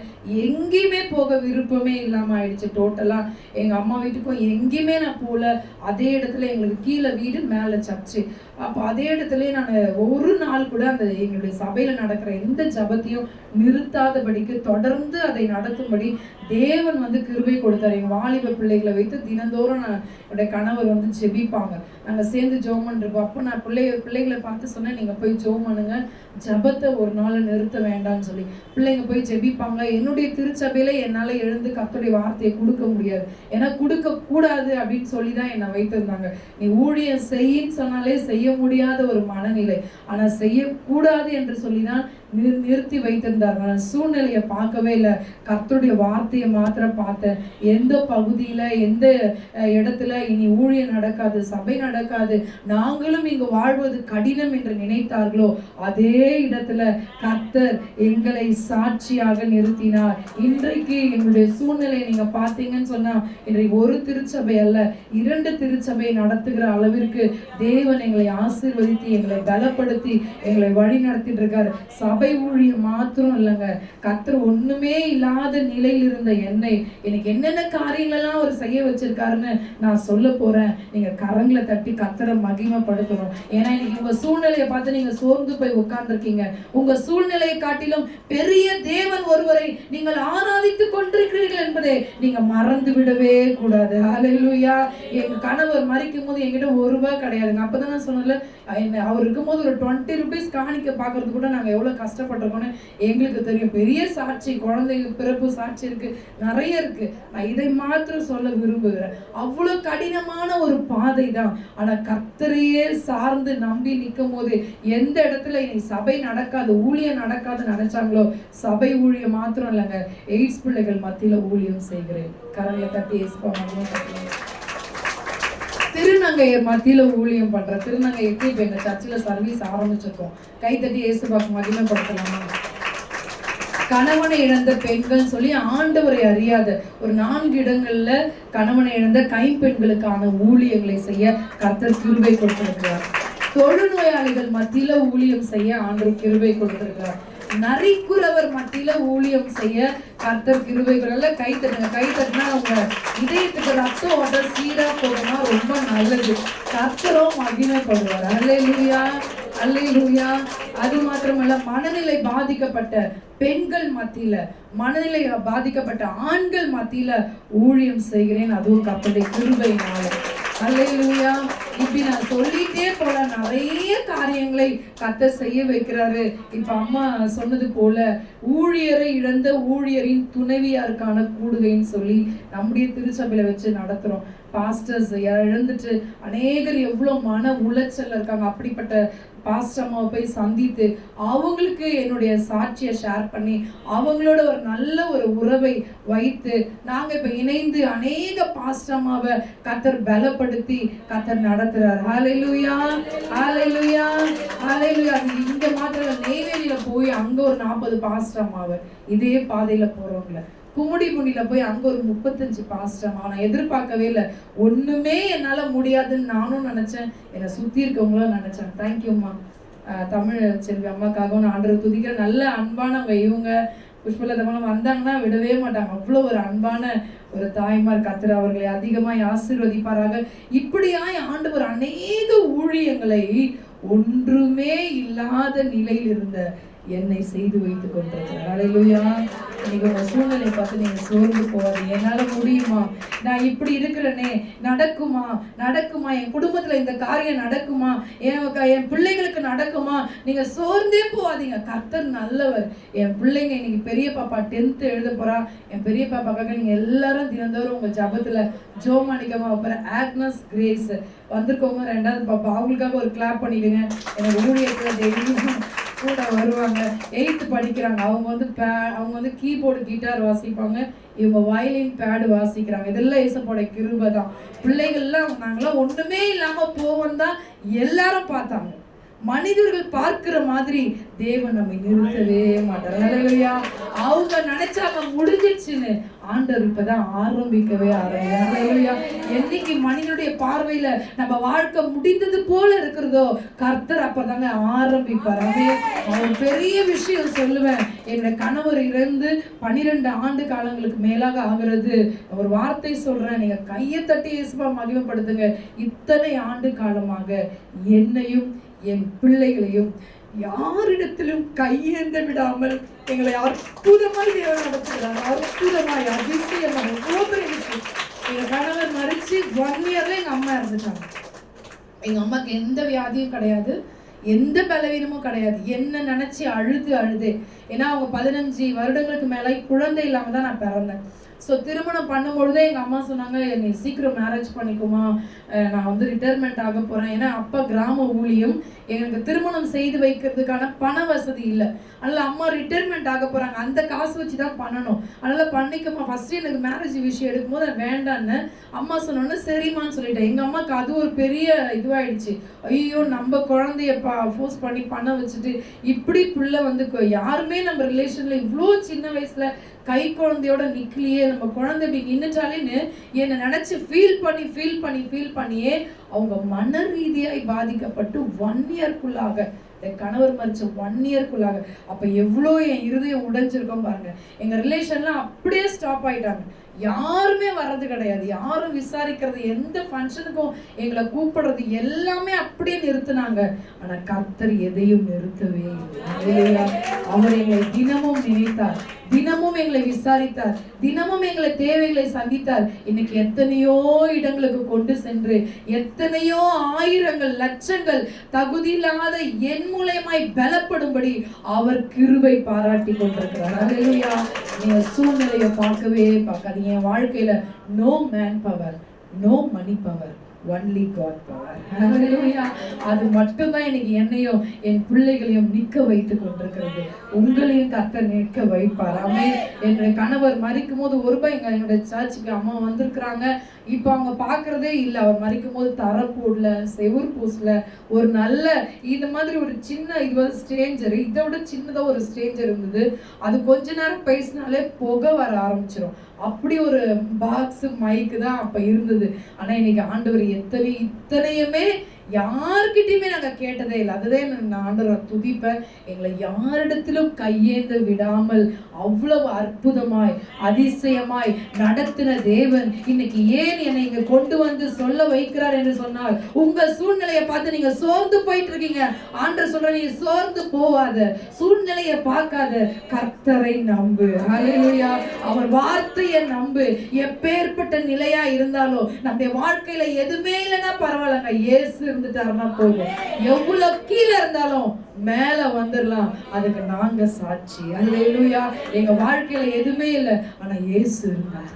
எங்கேயுமே போக விருப்பமே இல்லாமல் ஆயிடுச்சு டோட்டலாக. எங்கள் அம்மா வீட்டுக்கும் எங்கேயுமே நான் போகல. அதே இடத்துல எங்களுக்கு கீழே வீடு, மேலே சர்ச்சு. அப்போ அதே இடத்துலயே நான் ஒரு நாள் கூட அந்த எங்களுடைய சபையில் நடக்கிற எந்த ஜபத்தையும் நிறுத்தாதபடிக்கு தொடர்ந்து அதை நடத்தும்படி தேவன் வந்து கிருபை கொடுத்தார். எங்கள் வாலிப பிள்ளைகளை வைத்து தினந்தோறும் என்னுடைய கணவர் வந்து ஜெபிப்பாங்க. நாங்கள் சேர்ந்து ஜெபம் பண்ணிருப்போம். அப்போ நான் பிள்ளைகளை பார்த்து சொன்னேன், நீங்கள் போய் ஜெபம் பண்ணுங்க, ஜபத்தை ஒரு நாள் நிறுத்த வேண்டாம்னு சொல்லி. பிள்ளைங்க போய் ஜெபிப்பாங்க. என்னுடைய திருச்சபையில என்னால் எழுந்து கர்த்தருடைய வார்த்தையை கொடுக்க முடியாது, ஏன்னா கொடுக்க கூடாது அப்படின்னு சொல்லி தான் என்னை வைத்திருந்தாங்க. நீ ஊழியம் செய்யின்னு சொன்னாலே செய்ய முடியாத ஒரு மனநிலை, ஆனா செய்யக்கூடாது என்று சொல்லிதான் நிறுத்தி வைத்திருந்தார்கள். நான் சூழ்நிலையை பார்க்கவே இல்லை, கர்த்தருடைய வார்த்தையை மாத்திரம் பார்த்தேன். எந்த பகுதியில எந்த இடத்துல இனி ஊழியம் நடக்காது, சபை நடக்காது, நாங்களும் இங்கு வாழ்வது கடினம் என்று நினைத்தார்களோ அதே இடத்துல கர்த்தர் எங்களை சாட்சியாக நிறுத்தினார். இன்றைக்கு எங்களுடைய சூழ்நிலையை நீங்க பார்த்தீங்கன்னு சொன்னா, இன்றைக்கு ஒரு திருச்சபை அல்ல 2 திருச்சபையை நடத்துகிற அளவிற்கு தேவன் எங்களை ஆசீர்வதித்து எங்களை பலப்படுத்தி எங்களை வழி நடத்திட்டு இருக்காரு. சபை ஊழியம் மாத்திரம் இல்லைங்க, கர்த்தர் ஒண்ணுமே இல்லாத நிலையில் இருந்த என்னை எனக்கு என்னென்ன காரியங்களெல்லாம் அவர் செய்ய வச்சிருக்காருன்னு நான் சொல்ல போறேன். நீங்க கரங்களை தட்டி கர்த்தரை மகிமைப்படுத்தணும். ஏன்னா இன்னைக்கு உங்க சூழ்நிலையை பார்த்து நீங்க சோர்ந்து போய் உட்கார்ந்துருக்கீங்க. உங்க சூழ்நிலையை காட்டிலும் பெரிய தேவன் ஒருவரை நீங்கள் ஆராதித்துக் கொண்டிருக்கிறீர்கள் என்பதை நீங்க மறந்து விடவே கூடாது. ஹல்லேலூயா. எங்க கணவர் மரிக்கும் போது என்கிட்ட ₹1 கிடையாதுங்க. அப்பதான் நான் சொன்னல, அவர் இருக்கும்போது ஒரு 20 rupees காணிக்க பாக்குறது கூட நாங்க எவ்வளவு கஷ்டப்பட்டிருக்கோம்னு எங்களுக்கு தெரியும். பெரிய சாட்சி, குழந்தை பிறப்பு சாட்சி இருக்கு, நிறைய இருக்கு. நான் இதை மாத்திரம் சொல்ல விரும்புகிறேன். அவ்வளவு கடினமான ஒரு பாதை தான். ஆனா கர்த்தரையே சார்ந்து நம்பி நிற்கும் போது எந்த இடத்துல இனி சபை நடக்காது, ஊழியம் நடக்காதுன்னு நினைச்சாங்களோ, சபை ஊழியம் மாத்திரம் இல்லைங்க, எய்ட்ஸ் பிள்ளைகள் மத்தியில ஊழியம் செய்கிறேன். கரங்களை தட்டி திருநங்கையர் மத்தியில ஊழியம் பண்ற திருநங்கைக்கு இப்ப எங்க சர்ச்சில் சர்வீஸ் ஆரம்பிச்சிருக்கோம். கைத்தட்டி இயேசுவுக்கு மகிமைப்படுத்தலாமா? கணவனை இழந்த பெண்கள் சொல்லி ஆண்டவரை அறியாத ஒரு 4 இடங்கள்ல கணவனை இழந்த கைம்பெண்களுக்கான ஊழியங்களை செய்ய கர்த்தர் கிருபை கொடுத்திருக்கிறார். தொழுநோயாளிகள் மத்தியில ஊழியம் செய்ய ஆண்டவர் கிருபை கொடுத்திருக்கிறார். நரிக்குறவர் மத்தியில ஊழியம் செய்ய கர்த்தர் கிருபைகளால கைத்தட்டினா உங்க இதயத்துக்கு ரத்த ஓட்டம் சீரா போகணும்னா ரொம்ப நல்லது. கர்த்தரும் மகிமைப்படுவார். அல்லேலூயா, அல்லேலூயா. அது மாத்திரமல்ல, மனநிலை பாதிக்கப்பட்ட பெண்கள் மத்தியில, மனநிலை பாதிக்கப்பட்ட ஆண்கள் மத்தியில ஊழியம் செய்கிறேன். அதுவும் கர்த்தருடைய கிருபையினால. அல்லேலூயா. இப்படி நான் சொல்லிட்டே போல நிறைய காரியங்களை கர்த்தர் செய்ய வைக்கிறாரு. இப்ப அம்மா சொன்னது போல ஊழியரை இழந்த ஊழியரின் துணைவியாருக்கான கூடுகைன்னு சொல்லி நம்முடைய திருச்சபையில வச்சு நடத்துறோம். பாஸ்டர்ஸ் இழந்துட்டு அநேகர் எவ்வளவு மன உளைச்சல் இருக்காங்க. அப்படிப்பட்ட பாஸ்டர் அம்மாவை போய் சந்தித்து அவங்களுக்கு என்னுடைய சாட்சியை ஷேர் பண்ணி அவங்களோட ஒரு நல்ல ஒரு உறவை வைத்து நாங்க இப்ப இணைந்து அநேக பாஸ்டர் அம்மாவை கர்த்தர் பலப்படுத்தி கர்த்தர் நடத்துறார். ஹல்லேலூயா, ஹல்லேலூயா, ஹல்லேலூயா. இங்க மாத்திரம் நெய்வேலியில போய் அங்க ஒரு 40 பாஸ்டர் அம்மாவை, இதே பாதையில போறவங்கள குமுடிமுனில போய் அங்க ஒரு 35 பாஸ்டர். நான் எதிர்பார்க்கவே இல்லை. ஒண்ணுமே என்னால முடியாதுன்னு நானும் நினைச்சேன், என்னை சுத்தி இருக்கவங்களும் நினைச்சேன். தேங்க்யூம்மா. தமிழ் செல்வி அம்மாக்காகவும் நான் ஆண்டவரை துதிக்கிறேன். நல்ல அன்பானவங்க இவங்க. புஷ்பலதமான வந்தாங்கன்னா விடவே மாட்டாங்க. அவ்வளோ ஒரு அன்பான ஒரு தாய்மார். கர்த்தர் அவர்களை அதிகமாய் ஆசீர்வதிப்பாராக. இப்படியாய் ஆண்டவர் அநேக ஊழியங்களை ஒன்றுமே இல்லாத நிலையில் இருந்த என்னை செய்து வைத்துக் கொண்டிருக்கிறார். அல்லேலூயா. இன்னைக்கு உங்க சூழ்நிலை பார்த்து நீங்க சோர்ந்து போவாதீங்க. என்னால முடியுமா, நான் இப்படி இருக்கிறேனே, நடக்குமா நடக்குமா, என் குடும்பத்துல இந்த காரியம் நடக்குமா, என் பிள்ளைகளுக்கு நடக்குமா, நீங்க சோர்ந்தே போவாதீங்க. கர்த்தர் நல்லவர். என் பிள்ளைங்க இன்னைக்கு பெரிய பாப்பா 10th எழுத போறா. என் பெரிய பாப்பாக்காக நீங்க எல்லாரும் தினந்தோறும் உங்க ஜபத்துல ஜோமானிக்கமா அப்புறம் ஆக்னஸ் கிரேஸ் வந்திருக்கவங்க 2வது பாப்பா, அவங்களுக்காக ஒரு கிளாப் பண்ணிடுங்க. எனக்கு ஊழியத்துல டெய்லியும் கூட வருவாங்க. 8th படிக்கிறாங்க. அவங்க வந்து கீபோர்டு கிட்டார் வாசிப்பாங்க. இவங்க வயலின் பேடு வாசிக்கிறாங்க. இதெல்லாம் ஏசப்போட கிருபை தான். பிள்ளைகள்லாம் நாங்களாம் ஒண்ணுமே இல்லாம போவோம் தான் எல்லாரும் பார்த்தாங்க. மனிதர்கள் பார்க்கிற மாதிரி தேவன் நம்மை நிறுத்தவே மாட்டார். அல்லேலூயா. அவங்க நினைச்சாங்க முடிஞ்சிச்சுன்னு, ஆண்டவர் இப்பதான் ஆரம்பிக்கவே ஆரம்பிக்கிறார். அல்லேலூயா. என்னைக்கு மனிதனுடைய பார்வையில நம்ம வாழ்க்கை முடிந்தது போல இருக்கிறதோ, கர்த்தர் அப்பதாங்க ஆரம்பிப்பார். அவன் பெரிய விஷயம் சொல்லுவேன். என்னோட கணவர் இறந்து 12 ஆண்டு காலங்களுக்கு மேலாக ஆகிறது. ஒரு வார்த்தை சொல்றேன், நீங்க கையை தட்டி இயேசுவை மகிமைப்படுத்துங்க. இத்தனை ஆண்டு காலமாக என்னையும் என் பிள்ளைகளையும் யாரிடத்திலும் கையேந்த விடாமல் எங்களை அற்புதமாய் தேவன் நடத்துகிறார். அற்புதமாய், அதிசயமாக. எங்க கணவர் மறிச்சு 1 yearல எங்க அம்மா இறந்துட்டாங்க. எங்க அம்மாக்கு எந்த வியாதியும் கிடையாது, எந்த பலவீனமும் கிடையாது. என்ன நினைச்சு அழுது. ஏன்னா அவங்க 15 வருடங்களுக்கு மேல குழந்தை இல்லாம தான் நான் பிறந்தேன். ஸோ திருமணம் பண்ணும்பொழுதே எங்கள் அம்மா சொன்னாங்க, நீ சீக்கிரம் மேரேஜ் பண்ணிக்குமா, நான் வந்து ரிட்டையர்மெண்ட் ஆக போகிறேன். ஏன்னா அப்பா கிராம ஊழியம், எங்களுக்கு திருமணம் செய்து வைக்கிறதுக்கான பண வசதி இல்லை. அதனால் அம்மா ரிட்டையர்மெண்ட் ஆக போகிறாங்க, அந்த காசு வச்சு தான் பண்ணணும், அதனால் பண்ணிக்கம்மா. ஃபஸ்ட்டு எனக்கு மேரேஜ் விஷயம் எடுக்கும்போது நான் வேண்டான்னு அம்மா சொன்னோன்னு சரிம்மான்னு சொல்லிட்டேன். எங்கள் அம்மாவுக்கு அது ஒரு பெரிய இதுவாகிடுச்சு. ஐயோ, நம்ம குழந்தைய ஃபோர்ஸ் பண்ணி பண்ண வச்சுட்டு இப்படி பிள்ளை வந்து யாருமே நம்ம ரிலேஷனில் இவ்வளோ சின்ன வயசில் கை குழந்தையோட நிக்கலையே, நம்ம குழந்தை இப்படி நின்றுட்டாலேன்னு என்னை நினச்சி ஃபீல் பண்ணியே அவங்க மன ரீதியாய் பாதிக்கப்பட்டு 1 yearக்குள்ளாக என் கணவர் மறிச்ச 1 இயர்க்குள்ளாக. அப்ப எவ்வளோ என் இருதயம் உடைஞ்சிருக்கோம் பாருங்க. எங்க ரிலேஷன்லாம் அப்படியே ஸ்டாப் ஆயிட்டாங்க. யாருமே வர்றது கிடையாது, யாரும் விசாரிக்கிறது, எந்த ஃபங்க்ஷனுக்கும் எங்களை கூப்பிடுறது எல்லாமே அப்படியே நிறுத்தினாங்க. ஆனா கர்த்தர் எதையும் நிறுத்தவே இல்லை. அவர் எங்களை தினமும் நினைத்தார், தினமும் எங்களை விசாரித்தார், தினமும் எங்களை தேவைகளை சந்தித்தார். இன்னைக்கு எத்தனையோ இடங்களுக்கு கொண்டு சென்று எத்தனையோ ஆயிரங்கள் லட்சங்கள் தகுதியில்லாத என் மூலமாய் பலப்படும்படி அவர் கிருபை பாராட்டி கொண்டிருக்கிறார். அல்லேலூயா. நீங்க சூழ்நிலையை பார்க்கவே பார்க்காதீங்க. என் வாழ்க்கையில no man power, no money power, only God power. Hallelujah. அது மட்டும்தான் இன்னைக்கு என்னையும் என் பிள்ளைகளையும் நிற்க வைத்து கொண்டிருக்கிறது. உங்களையும் கர்த்தர் நிற்க வைப்பார். ஆமென். என்னுடைய கணவர் மரிக்கும் போது ஒரு ரூபாய் என்னுடைய சர்ச்சுக்கு அம்மா வந்திருக்கிறாங்க. இப்போ அவங்க பார்க்கறதே இல்லை. அவர் மரிக்கும் போது தரை போடல, செவுர் பூசல, ஒரு நல்ல இந்த மாதிரி ஒரு சின்ன இது வந்து ஸ்ட்ரேஞ்சர், இதை விட சின்னதாக ஒரு ஸ்ட்ரேஞ்சர் இருந்தது. அது கொஞ்ச நேரம் பேசினாலே புகை வர ஆரம்பிச்சிடும். அப்படி ஒரு பாக்ஸ் மைக்கு தான் அப்ப இருந்தது. ஆனா இன்னைக்கு ஆண்டவர் இத்தனையுமே யார்கிட்டயுமே நாங்க கேட்டதே இல்லை. அதுதான் நான் ஆண்டவரை துதிப்பேன். எங்களை யாரிடத்திலும் கையேந்த விடாமல் அவ்வளவு அற்புதமாய் அதிசயமாய் நடத்தின தேவன் இன்னைக்கு ஏன் என்னை இங்க கொண்டு வந்து சொல்ல வைக்கிறார் என்று சொன்னால், உங்க சூழ்நிலையை பார்த்து நீங்க சோர்ந்து போயிட்டு இருக்கீங்க. ஆண்டவர் சொல்ற, நீ சோர்ந்து போவாத, சூழ்நிலையை பார்க்காத, கர்த்தரை நம்பு. ஹல்லேலூயா. அவர் வார்த்தையை நம்பு. எப்பேற்பட்ட நிலையா இருந்தாலும் நம்முடைய வாழ்க்கையில எதுவுமே இல்லைன்னா பரவாயில்லங்க, இயேசு இருந்துட்டாருன்னா போதும். எவ்வளவு கீழே இருந்தாலும் மேல வந்துடலாம். அதுக்கு நாங்க சாட்சி. அல்லேலூயா. எங்க வாழ்க்கையில எதுவுமே இல்லை, ஆனா இயேசு இருந்தார்,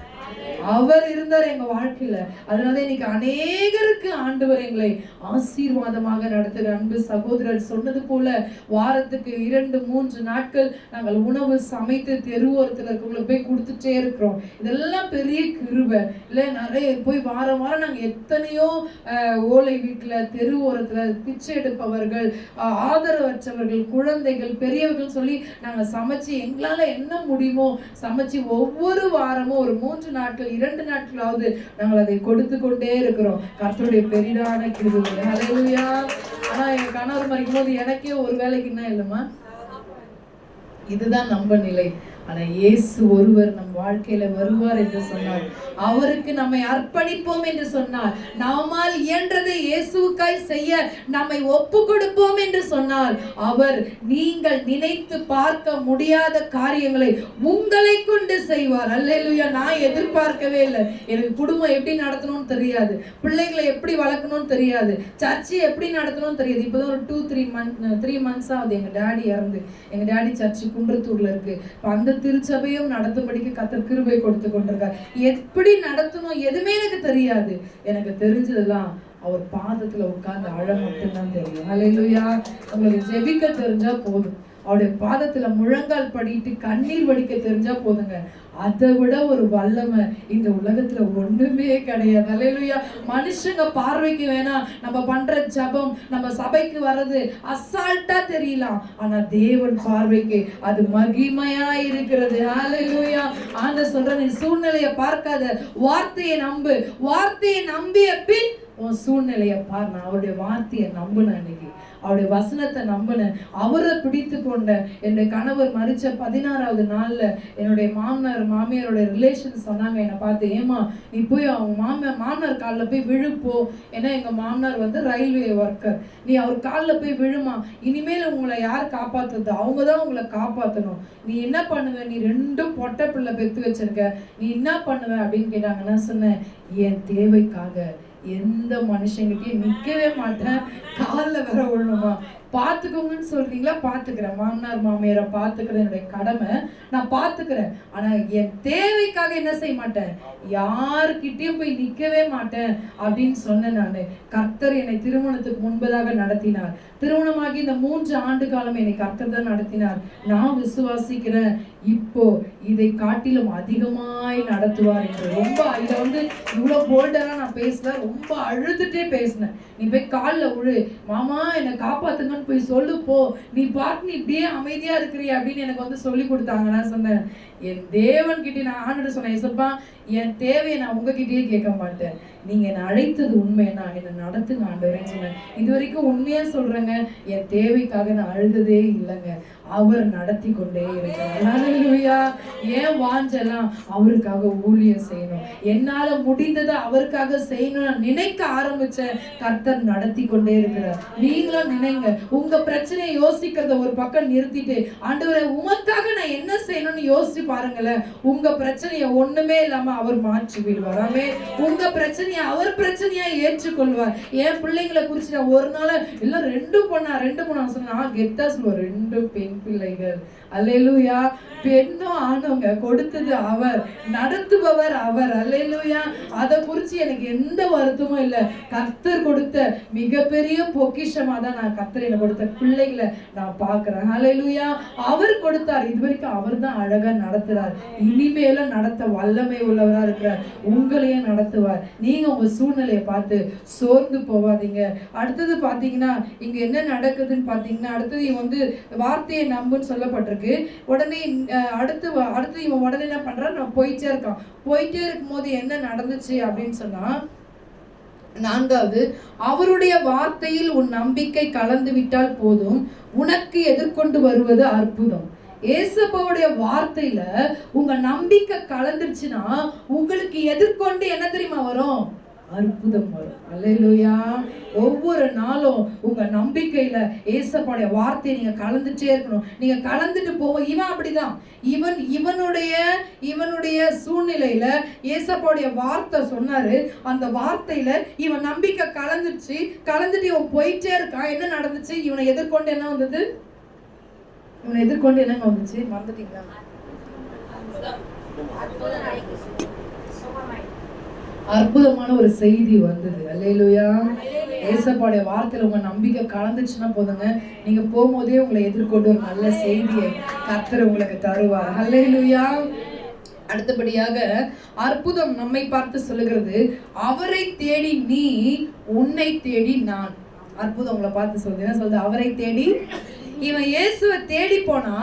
அவர் இருந்தார் எங்க வாழ்க்கையில. அதனால இன்னைக்கு அநேகருக்கு ஆண்டவர் எங்களை ஆசீர்வாதமாக நடத்துகிற அன்பு சகோதரர் சொன்னது போல வாரத்துக்கு 2-3 நாட்கள் நாங்கள் உணவு சமைத்து தெருவோரத்தில் இருக்கவங்களுக்கு போய் கொடுத்துட்டே இருக்கிறோம். இதெல்லாம் பெரிய கிருபை இல்லை? நிறைய போய் வாரம் வாரம் நாங்கள் எத்தனையோ ஓலை வீட்டில், தெருவோரத்தில் பிச்சை எடுப்பவர்கள், ஆதரவற்றவர்கள், குழந்தைகள், பெரியவர்கள் சொல்லி நாங்கள் சமைச்சு எங்களால் என்ன முடியுமோ சமைச்சு ஒவ்வொரு வாரமும் ஒரு 3 நாட்கள் 2 நாட்களாவது நாங்கள் அதை கொடுத்து கொண்டே இருக்கிறோம். கர்த்தருடைய பெரிதான கிருபை. ஹல்லேலூயா. ஆனா என் கணவர் மரிக்கும் போது எனக்கே ஒரு வேலைக்கு என்ன இல்லைம்மா, இதுதான் நம்ம நிலை. ஆனா இயேசு ஒருவர் நம் வாழ்க்கையில வருவார் என்று சொன்னார். அவருக்கு நம்மை அர்ப்பணிப்போம் என்று சொன்னார். நம்மால் இயன்றதை இயேசுவுக்காய் செய்ய நம்மை ஒப்பு கொடுப்போம் என்று சொன்னால், அவர் நீங்கள் நினைத்து பார்க்க முடியாத காரியங்களை உங்களை கொண்டு செய்வார். அல்லேலூயா. நான் எதிர்பார்க்கவே இல்லை. எனக்கு குடும்பம் எப்படி நடத்தணும்னு தெரியாது, பிள்ளைகளை எப்படி வளர்க்கணும்னு தெரியாது, சர்ச்சை எப்படி நடத்தணும்னு தெரியாது. இப்போதான் ஒரு 2-3 months ஆகுது எங்க டேடி இறந்து. எங்க டேடி சர்ச்சு குன்றத்தூர்ல இருக்கு. அந்த திருச்சபையும் நடத்தும்படிக்கு கர்த்தர் கிருபை கொடுத்து கொண்டிருக்கார். எப்படி நடத்தணும் எதுவுமே எனக்கு தெரியாது. எனக்கு தெரிஞ்சதெல்லாம் அவர் பாதத்துல உட்கார்ந்து அழ மட்டும்தான் தெரியும். ஹல்லேலூயா. உங்களுக்கு ஜெபிக்க தெரிஞ்சா போதும், அவருடைய பாதத்துல முழங்கால் படிட்டு கண்ணீர் வடிக்க தெரிஞ்சா போதுங்க. அதை விட ஒரு வல்லமை இந்த உலகத்துல ஒண்ணுமே கிடையாது. அல்லேலூயா. மனுஷங்க பார்வைக்கு வேணா நம்ம பண்ற ஜெபம், நம்ம சபைக்கு வர்றது அசால்ட்டா தெரியலாம். ஆனா தேவன் பார்வைக்கு அது மகிமையா இருக்கிறது. அல்லேலூயா. ஆண்டவர் சொல்ற, நீ சூழ்நிலையை பார்க்காத, வார்த்தையை நம்பு. வார்த்தையை நம்பிய பின் உன் சூழ்நிலையை பார். நான் அவருடைய வார்த்தையை நம்பினேன், இன்னைக்கு அவருடைய வசனத்தை நம்பினேன், அவரை பிடித்து கொண்டேன். என்னுடைய கணவர் மரிச்ச 16வது நாள்ல என்னுடைய மாமனார் மாமியாரோட ரிலேஷன் சொன்னாங்க என்னை பார்த்து, ஏமா நீ போய் அவங்க மாமனார் காலில் போய் விழுப்போ, ஏன்னா எங்க மாமனார் வந்து ரயில்வே ஒர்க்கர், நீ அவர் காலில் போய் விழுமா, இனிமேல் உங்களை யார் காப்பாத்துறது, அவங்க தான் உங்களை காப்பாற்றணும், நீ என்ன பண்ணுவ, நீ 2 பொட்டை பிள்ளை பெற்று வச்சிருக்க, நீ என்ன பண்ணுவ அப்படின்னு கேட்டாங்க. நான் சொன்னேன், என் தேவைக்காக எந்த மனுஷங்கிட்டையும் நிற்கவே மாட்டேன், காலில் வர விடணுமா, பார்த்துக்கோங்கன்னு சொல்றீங்களா, பார்த்துக்கிறேன், மாமனார் மாமியாரை பார்த்துக்கிறது என்னுடைய கடமை, நான் பார்த்துக்கிறேன். ஆனா என் தேவைக்காக என்ன செய்ய மாட்டேன், யாருக்கிட்டையும் போய் நிற்கவே மாட்டேன் அப்படின்னு சொன்னேன். நான் கர்த்தர் என்னை திருமணத்துக்கு முன்பதாக நடத்தினார். திருமணமாகி இந்த 3 ஆண்டு காலம் என்னை கர்த்தர் தான் நடத்தினார். நான் விசுவாசிக்கிறேன், இப்போ இதை காட்டிலும் அதிகமாய் நடத்துவார் என்று. ரொம்ப இதை வந்து இவ்வளோ போல்டரா நான் பேசல, ரொம்ப அழுதுட்டே பேசினேன். நீ போய் காலில் விழு, மாமா என்னை காப்பாத்துங்கன்னு போய் சொல்லு போ, நீ பாட்டு நீ இப்படியே அமைதியா இருக்கிறிய அப்படின்னு எனக்கு வந்து சொல்லி கொடுத்தாங்க. நான் சொன்னேன், என் தேவன் கிட்ட நான் ஆண்டுட்டு சொன்னேன், ஏசப்பா என் தேவையை நான் உங்ககிட்டயே கேட்க மாட்டேன், நீங்க என்னை அழைத்தது உண்மைன்னா என்னை நடத்துங்க ஆண்டவரேன்னு சொன்னேன். இது வரைக்கும் உண்மையா சொல்றேங்க, என் தேவைக்காக நான் அழுததே இல்லைங்க, அவர் நடத்தி கொண்டே இருக்கிறார். ஹல்லேலூயா. ஏன் வாஞ்செல்லாம் அவருக்காக ஊழியம் செய்யணும், என்னால முடிந்ததை அவருக்காக செய்யணும் நான் நினைக்க ஆரம்பிச்சேன், கர்த்தர் நடத்தி கொண்டே இருக்கிறார். நீங்களும் நினைங்க, உங்க பிரச்சனையை யோசிக்கிறத ஒரு பக்கம் நிறுத்திட்டு ஆண்டவரே உமக்காக நான் என்ன செய்யணும்னு யோசிச்சு பாருங்களேன். உங்க பிரச்சனையை ஒண்ணுமே இல்லாம அவர் மாற்றி விடுவார். ஆமே. உங்க பிரச்சனையை அவர் பிரச்சனையா ஏற்றுக்கொள்வார். என் பிள்ளைங்களை குறிச்சு நான் ஒரு நாள் எல்லாம் ரெண்டு பொண்ணா சொன்னா கெத்தா சொல்லுவார், 2 பெண் பிள்ளைகள். அல்லேலூயா. பெண்ணும் ஆணுங்க கொடுத்தது அவர், நடத்துபவர் அவர். அல்லேலூயா. அதை குறிச்சு எனக்கு எந்த வருத்தமும் இல்லை. கர்த்தர் கொடுத்த மிகப்பெரிய பொக்கிஷமா தான் நான் கர்த்தர் எனக்கு கொடுத்த பிள்ளைகளை நான் பார்க்கிறேன். அல்லேலூயா. அவர் கொடுத்தார், இது வரைக்கும் அவர் தான் அழகா நடத்துறார், இனிமேலும் நடத்த வல்லமை உள்ளவரா இருக்கிறார், உங்களையும் நடத்துவார். நீங்க உங்க சூழ்நிலையை பார்த்து சோர்ந்து போவாதீங்க. அடுத்தது பாத்தீங்கன்னா இங்க என்ன நடக்குதுன்னு பாத்தீங்கன்னா, அடுத்தது இவன் வந்து வார்த்தையை நம்புன்னு சொல்லப்பட்டிருக்கு. உடனே அடுத்து இவன் உடனே என்ன பண்றான், நான் போயிட்டே இருக்கும் போது என்ன நடந்துச்சு அப்படின்னு சொன்னா, 4வது, அவருடைய வார்த்தையில் உன் நம்பிக்கை கலந்து விட்டால் போதும், உனக்கு எதிர்கொண்டு வருவது அற்புதம். ஏசப்பாவுடைய வார்த்தையில உங்க நம்பிக்கை கலந்துருச்சுன்னா உங்களுக்கு எதிர்கொண்டு என்ன தெரியுமா வரும், அற்புதம் வரும். அல்லேலூயா. ஒவ்வொரு நாளும் உங்க நம்பிக்கையில ஏசப்பாவுடைய வார்த்தையை நீங்க கலந்துட்டே இருக்கணும். நீங்க கலந்துட்டு போவோம். இவன் அப்படிதான், இவனுடைய சூழ்நிலையில ஏசப்பாவுடைய வார்த்தை சொன்னாரு, அந்த வார்த்தையில இவன் நம்பிக்கை கலந்துட்டு இவன் போயிட்டே இருக்கான். என்ன நடந்துச்சு, இவனை எதிர்கொண்டு என்ன வந்தது, மறந்துட்டீங்களா? அற்புதமான ஒரு செய்தி வந்தது. அல்லேலூயா. ஏசப்பாவுடைய வார்த்தையில உங்க நம்பிக்கை கலந்துச்சுன்னா போதுங்க, நீங்க போகும்போதே உங்களை எதிர்கொண்டு ஒரு நல்ல செய்தியை கர்த்தர் உங்களுக்கு தருவார். அல்லேலூயா. அடுத்தபடியாக அற்புதம் நம்மை பார்த்து சொல்லுகிறது, அவரை தேடி நீ, உன்னை தேடி நான். அற்புதம் உங்களை பார்த்து சொல்லுது, என்ன சொல்லுது, அவரை தேடி. இவன் இயேசுவை தேடி போனா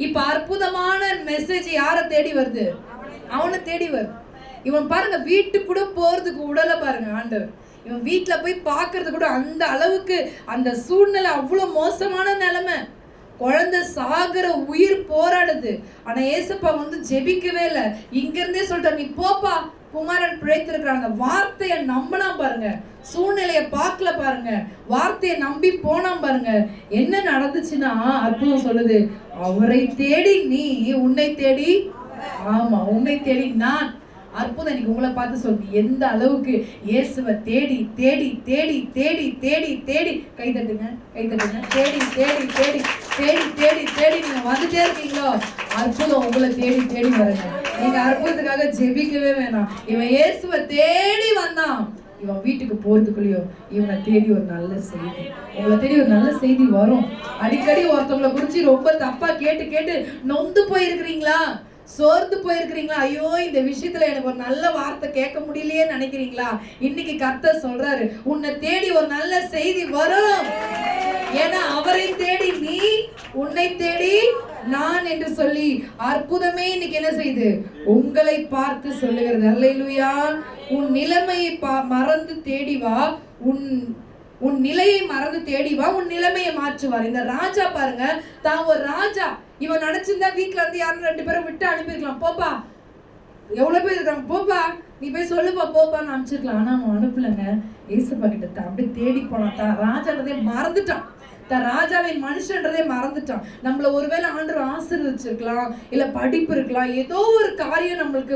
இப்ப அற்புதமான மெசேஜ் யாரை தேடி வருது, அவனை தேடி வருது. இவன் பாருங்க வீட்டுக்கு கூட போறதுக்கு உடலை பாருங்க ஆண்டவர். இவன் வீட்டுல போய் பாக்குறது கூட அந்த அளவுக்கு அந்த சூழ்நிலை அவ்வளவு மோசமான நிலைமை. குழந்தை சாகுற, உயிர் போராடுது. ஆனா ஏசப்பா வந்து ஜெபிக்கவே இல்லை. இங்க இருந்தே சொல்லிட்ட, நீ போப்பா, குமாரன் பிழைத்திருக்கிறாங்க. வார்த்தையை நம்பினா பாருங்க, சூழ்நிலையை பார்க்கல பாருங்க, வார்த்தையை நம்பி போனா பாருங்க, என்ன நடந்துச்சுன்னா அற்புதம் சொல்லுது, அவரை தேடி நீ, உன்னை தேடி, ஆமா உன்னை தேடி நான். அற்புதம் இன்னைக்கு உங்களை பார்த்து சொல்லுது, எந்த அளவுக்கு இயேசுவை தேடி தேடி தேடி தேடி தேடி தேடி கை தட்டுங்க தேடி தேடி தேடி தேடி தேடி தேடி நீங்க வந்துட்டே இருக்கீங்களோ, அற்புதம் உங்களை தேடி தேடி வருங்க. நீங்க அற்புதத்துக்காக ஜெபிக்கவே வேணாம். இவன் இயேசுவை தேடி வந்தான், இவன் வீட்டுக்கு போறதுக்குள்ளேயோ இவனை தேடி ஒரு நல்ல செய்தி, உங்களை தேடி ஒரு நல்ல செய்தி வரும். அடிக்கடி ஒருத்தவங்களை குறிச்சு ரொம்ப தப்பா கேட்டு கேட்டு நொந்து போயிருக்கிறீங்களா, சோர்ந்து போயிருக்கிறீங்களா, ஐயோ இந்த விஷயத்துல எனக்கு ஒரு நல்ல வார்த்தை கேட்க முடியலையே நினைக்கிறீங்களா, இன்னைக்கு கர்த்தர் சொல்றாரு, உன்னை தேடி ஒரு நல்ல செய்தி வரும். ஏன்னா அவரை தேடி நீ, உன்னை தேடி நான் என்று சொல்லி அற்புதமே இன்னைக்கு என்ன செய்து உங்களை பார்த்து சொல்லுகிறது. அல்லேலூயா. உன் நிலைமையை மறந்து தேடி வா, உன் நிலையை மறந்து தேடி வா, உன் நிலைமையை மாற்றுவார். இந்த ராஜா பாருங்க, தான் ஒரு ராஜா. இவன் நினைச்சிருந்தா வீட்டுல இருந்து யாரும் 2 பேரும் விட்டு அனுப்பியிருக்கலாம், போப்பா எவ்வளவு பேர் இருக்காங்க, போப்பா நீ போய் சொல்லுப்பா போப்பான்னு அனுப்பிச்சிருக்கலாம். ஆனா அவன் அனுப்பலங்க. ஏசப்பா கிட்ட அப்படி தேடி போனான். தான் ராஜான்றதே மறந்துட்டான், தான் ராஜாவின் மனுஷன்றதே மறந்துட்டான். நம்மள ஒருவேளை ஆண்டவர் ஆசீர்வதிச்சிருக்கலாம், இல்ல படிப்பு இருக்கலாம், ஏதோ ஒரு காரியம் நம்மளுக்கு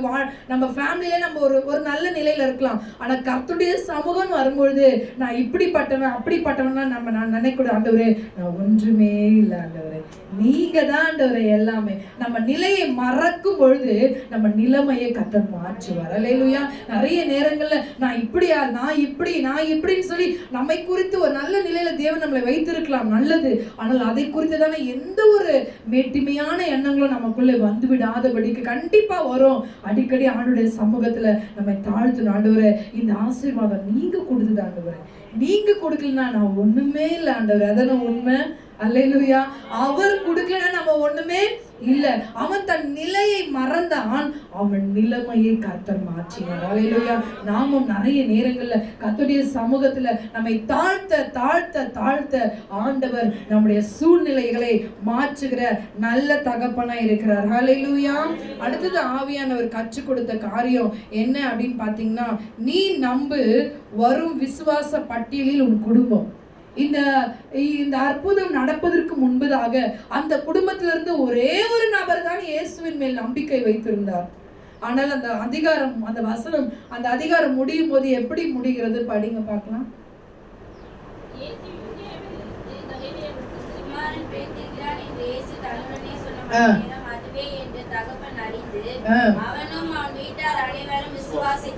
நம்ம ஃபேமிலியில நம்ம ஒரு நல்ல நிலையில இருக்கலாம். ஆனா கர்த்தருடைய சமூகம் வரும்பொழுது நான் இப்படிப்பட்டவன் அப்படிப்பட்டவன் நான் நினைக்கூடாது. ஆண்டவரே நான் ஒன்றுமே இல்லை ஆண்டவரே, நீங்க தான் ஆண்டவரே எல்லாமே. நம்ம நிலையை மறக்கும் பொழுது நம்ம நிலைமையை கர்த்தர் மாற்றுவார். அல்லேலூயா. நிறைய நேரங்கள்ல நான் இப்படியா, நான் இப்படின்னு சொல்லி நம்மை குறித்து ஒரு நல்ல நிலையில தேவன் நம்மளை வைத்திருக்கலாம். இருக்கலாம், நல்லது. ஆனால் அதை குறித்ததான எந்த ஒரு மேட்டிமையான எண்ணங்களும் நமக்குள்ளே வந்து விடாதபடிக்கு கண்டிப்பா வரும். அடிக்கடி ஆண்டவருடைய சமூகத்துல நம்ம தாழ்த்து, ஆண்டவரே இந்த ஆசீர்வாதம் நீங்க கொடுத்தது ஆண்டவரே, நீங்க கொடுக்கலன்னா நான் ஒண்ணுமே இல்லை ஆண்டவரே. அதான உண்மை. அல்லேலூயா. அவர் கொடுக்கலன்னா நம்ம ஒண்ணுமே இல்ல. அவன் தன் நிலையை மறந்தான், அவன் நிலைமையை கர்த்தர் மாற்றினார். அல்லேலூயா. நாமும் நிறைய நேரங்கள்ல கர்த்தருடைய சமூகத்துல நம்மை தாழ்த்த தாழ்த்த தாழ்த்த ஆண்டவர் நம்முடைய சூழ்நிலைகளை மாற்றுகிற நல்ல தகப்பனா இருக்கிறார். அல்லேலூயா. அடுத்தது ஆவியானவர் கற்றுக் கொடுத்த காரியம் என்ன அப்படின்னு பாத்தீங்கன்னா, நீ நம்பு, வரும் விசுவாச பட்டியலில் உன் குடும்பம். இந்த அற்புதம் நடப்பதற்கு முன்பதாக அந்த குடும்பத்திலிருந்து ஒரே ஒரு நபர் தான் இயேசுவின் மேல் நம்பிக்கை வைத்திருந்தார். ஆனால் அந்த அதிகாரம், அந்த வசனம், அந்த அதிகாரம் முடியும் போது எப்படி முடிகிறது படிங்க பார்க்கலாம்.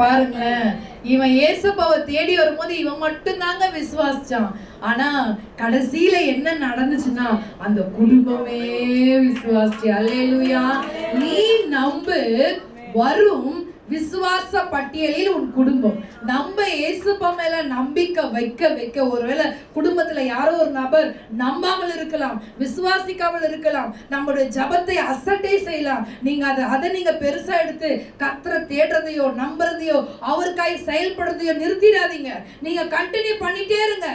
பாருங்களேன், இவன் இயேசுவை தேடி வரும்போது இவன் மட்டும் தாங்க விசுவாசிச்சான். ஆனா கடைசியில என்ன நடந்துச்சுன்னா அந்த குடும்பமே விசுவாசிச்சு. அல்லேலூயா. நீ நம்பு, வரும் விசுவாச பட்டியலில் உன் குடும்பம். நம்ம இயேசுப்பா மேல நம்பிக்கை வைக்க வைக்க ஒருவேளை குடும்பத்துல யாரோ ஒரு நபர் நம்பாமல் இருக்கலாம், விசுவாசிக்காமல் இருக்கலாம், நம்மளுடைய ஜபத்தை அசட்டை செய்யலாம். நீங்க அதை நீங்க பெருசா எடுத்து கர்த்தரை தேடுறதையோ நம்புறதையோ அவருக்காய் செயல்படுறதையோ நிறுத்திடாதீங்க. நீங்க கண்டினியூ பண்ணிட்டே இருங்க.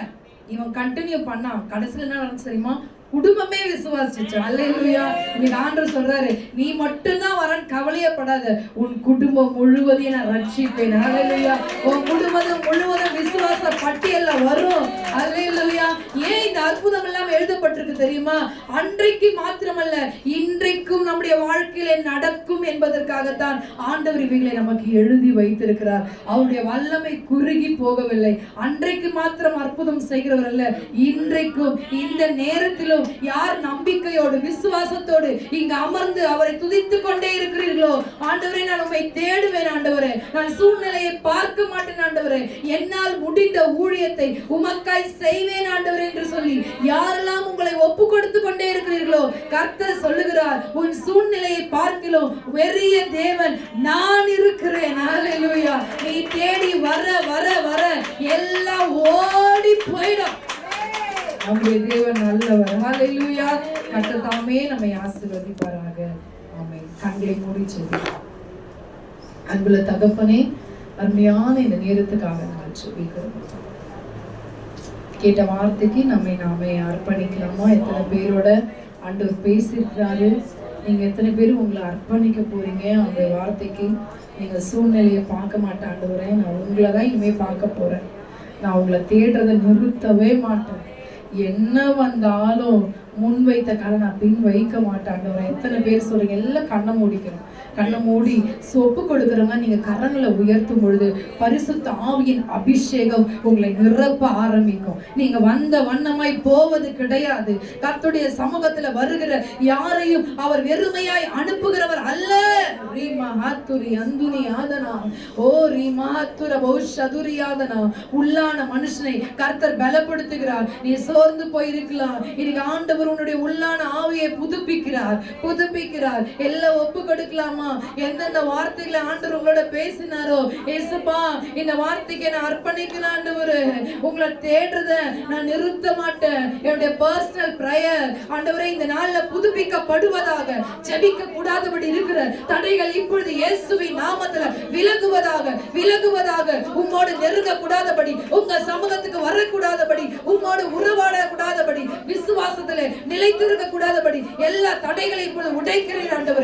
இவன் கண்டினியூ பண்ணா கடைசியில் என்ன நடந்துச்சு தெரியுமா? குடும்பமே விசுவாசிச்சு. அல்லேலூயா. இன்னைக்கு ஆண்டவர் சொல்றாரு, நீ மட்டும்தான் வரன், கவலையப்படாத, உன் குடும்பம் முழுவதையும் நான் ரட்சிப்பேன். அல்லேலூயா. உன் குடும்பம் முழுவதும் விசுவாச பட்டியல்ல வரும். அல்லேலூயா. ஏன் இந்த அற்புதம் எல்லாம் எழுதப்பட்டிருக்கு தெரியுமா? அன்றைக்கு மாத்திரமல்ல, இன்றைக்கும் நம்முடைய வாழ்க்கையில நடக்கும் என்பதற்காகத்தான் ஆண்டவர் இவைகளை நமக்கு எழுதி வைத்திருக்கிறார். அவருடைய வல்லமை குறுகி போகவில்லை. அன்றைக்கு மாத்திரம் அற்புதம் செய்கிறவர் அல்ல, இன்றைக்கும் இந்த நேரத்திலும் யார் நம்பிக்கையோடு விசுவாசத்தோடு இங்கு அமர்ந்து அவரை துதித்துக் கொண்டே இருக்கிறீர்களோ, ஆண்டவரே நான் உம்மை தேடுவேன் ஆண்டவரே, நான் சூழ்நிலையை பார்க்க மாட்டேன் ஆண்டவரே, என்னால் முடிந்த ஊழியத்தை உமக்காய் செய்வேன் ஆண்டவரே என்று சொல்லி யாரெல்லாம் உங்களை ஒப்பு கொடுத்து கொண்டே இருக்கிறீர்களோ, கர்த்தர் சொல்லுகிறார், உன் சூழ்நிலையை பார்க்கிறோம் பெரிய தேவன் நான் இருக்கிறேன். அல்லேலூயா. நீ தேடி வர வர வர எல்லாம் ஓடி போயிடும். நம்முடைய தேவன் நல்லவர். ஹல்லேலூயா. கர்த்தர் தாமே நம்மை ஆசீர்வதிப்பாராக. ஆமென். கண்களை மூடி ஜெபிப்போம். அன்புள்ள தகப்பனே, அருமையான இந்த நேரத்துக்காக நாங்கள் ஜெபிக்கிறோம். கேட்ட வார்த்தைக்கு நாமே அர்ப்பணிக்கலாமா? எத்தனை பேரோட ஆண்டவர் பேசியிருக்கிறாரு? நீங்க எத்தனை பேர் உங்களை அர்ப்பணிக்க போறீங்க அந்த வார்த்தைக்கு? நீங்க சூழ்நிலையை பார்க்க மாட்டேன் ஆண்டவரே, நான் உங்களை தான் இனிமே பார்க்க போறேன், நான் உங்களை தேடுறதை நிறுத்தவே மாட்டேன், என்ன வந்தாலும் முன் வைத்த கரை நான் பின் வைக்க மாட்டாண்டவரை. எத்தனை பேர் சொல்றீங்க? எல்லாம் கண்ணை மூடிக்கணும். கண்ணை மூடி சொப்பு கொடுக்குறவங்க நீங்க கரங்களை உயர்த்தும் பொழுது பரிசுத்த ஆவியின் அபிஷேகம் உங்களை நிரப்ப ஆரம்பிக்கும். நீங்க வந்த வண்ணமாய் போவது கிடையாது. கர்த்தருடைய சமூகத்துல வருகிற யாரையும் அவர் வெறுமையாய் அனுப்புகிறவர் அல்ல. உள்ளான மனுஷனை கர்த்தர் பலப்படுத்துகிறார். நீ சோர்ந்து போயிருக்கலாம், இன்னைக்கு ஆண்டவர் உன்னுடைய உள்ளான ஆவியை புதுப்பிக்கிறார். எல்லாம் ஒப்பு கொடுக்கலாமா? எந்தெந்த வார்த்தைகளை ஆண்டவர் உங்களோட பேசினாரோ, ஏசப்பா இந்த வார்த்தைக்கு நான் அர்ப்பணிக்கிறேன் ஆண்டவரே, உங்களை தேடுறத நான் நிறுத்த மாட்டேன். என்னுடைய பர்சனல் பிரேயர் ஆண்டவரே இந்த நாள்ல புதுப்பிக்கப்படுவதாக, ஜெபிக்க கூடாதபடி இருக்கிற தடைகள் இப்பொழுது இயேசுவின் நாமத்துல விலகுவதாக, உம்மோடு நெருங்க கூடாதபடி, உங்க சமூகத்துக்கு வரக்கூடாதபடி, உம்மோடு உறவாட கூடாதபடி, விசுவாசத்துல நிலைத்திருக்க கூடாதபடி எல்லா தடைகளை இப்பொழுது உடைக்கிறீர் ஆண்டவரே.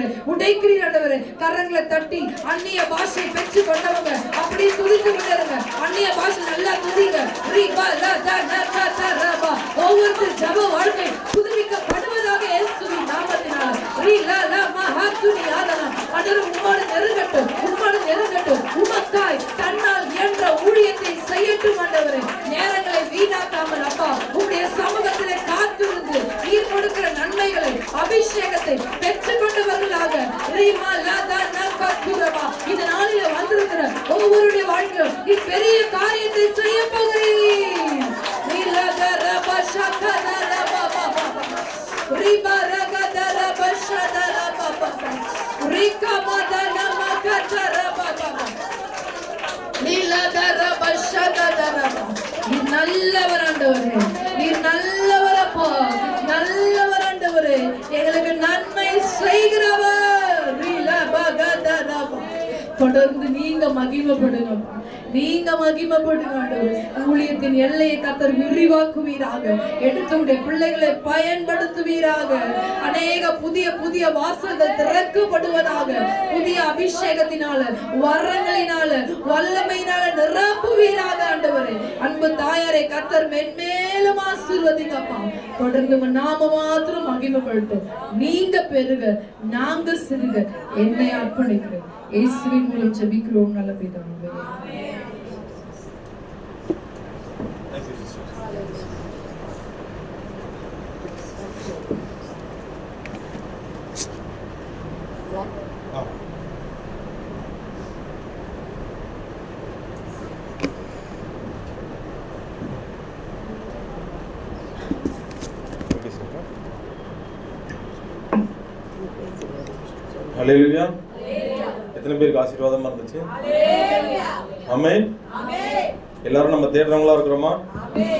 கரங்களை தட்டி அந்நிய பாஷை பெற்று கொண்டவங்க அப்படியே துதித்து விட்டுருங்க. அந்நிய பாஷை நல்லா துதிங்க. ஒவ்வொரு ஜப வாழ்க்கை புதுப்பிக்கப்படுவதாக இயேசுவின் நாமத்தினால. உம்மோடு நெருங்கட்டும், உமக்காய் தன்னால் என்ற ஊழியத்தை செய்யட்டும் ஆண்டவரே. நேரங்களை வீணாக்காமல் அப்பா உங்களுடைய சமூகத்திலே காத்திருந்து நீர் கொடுக்கிற நன்மைகளை அபிஷேகத்தை பெற்றுக் கொண்டவர்களாக இந்த நாளில வந்திருக்கிற ஒவ்வொருடைய வாழ்க்கையிலும் நீ பெரிய காரியத்தை செய்ய போகிறீர். ரிபரகதர பஷதர பபா ரிகமதன மக்கதர பபா நீலதர பஷதர. நீ நல்லவர் ஆண்டவரே, நீ நல்லவர் அப்பா, நல்லவர் ஆண்டவரே, எங்களுக்கு நன்மை செய்கிறவர். நீலபகதர. தொடர்ந்து நீங்க மகிமைப்படுங்கப்பா, நீங்க மகிமைப்படுங்க ஆண்டவரே. ஊழியத்தின் எல்லையை கர்த்தர் விரிவாக்குவீராக, எடுத்துடைய பிள்ளைகளை பயன்படுத்துவீராக. அநேக புதிய புதிய வாசல்கள் திறக்கப்படுவதாக. புதிய அபிஷேகத்தினால, வரங்களினால, வல்லமையினால நிரப்புவீராக ஆண்டவரே. அன்பு தாயாரை கர்த்தர் மென்மேலும் ஆசீர்வதிங்கப்பா. தொடர்ந்து நாம மாத்திரம் மகிமைப்படுத்தும். நீங்க பெருக, நாங்க சிறுக. என்னை அர்ப்பணிக்கிறேன். இயேசுவின் மூலம் ஜெபிக்கிறோம் நல்ல பிதாவே. ஹல்லேலூயா. எத்தனை பேருக்கு ஆசீர்வாதமா இருந்துச்சு? ஆமென். எல்லாரும் நம்ம தேடுறவங்களா இருக்கிறோமா?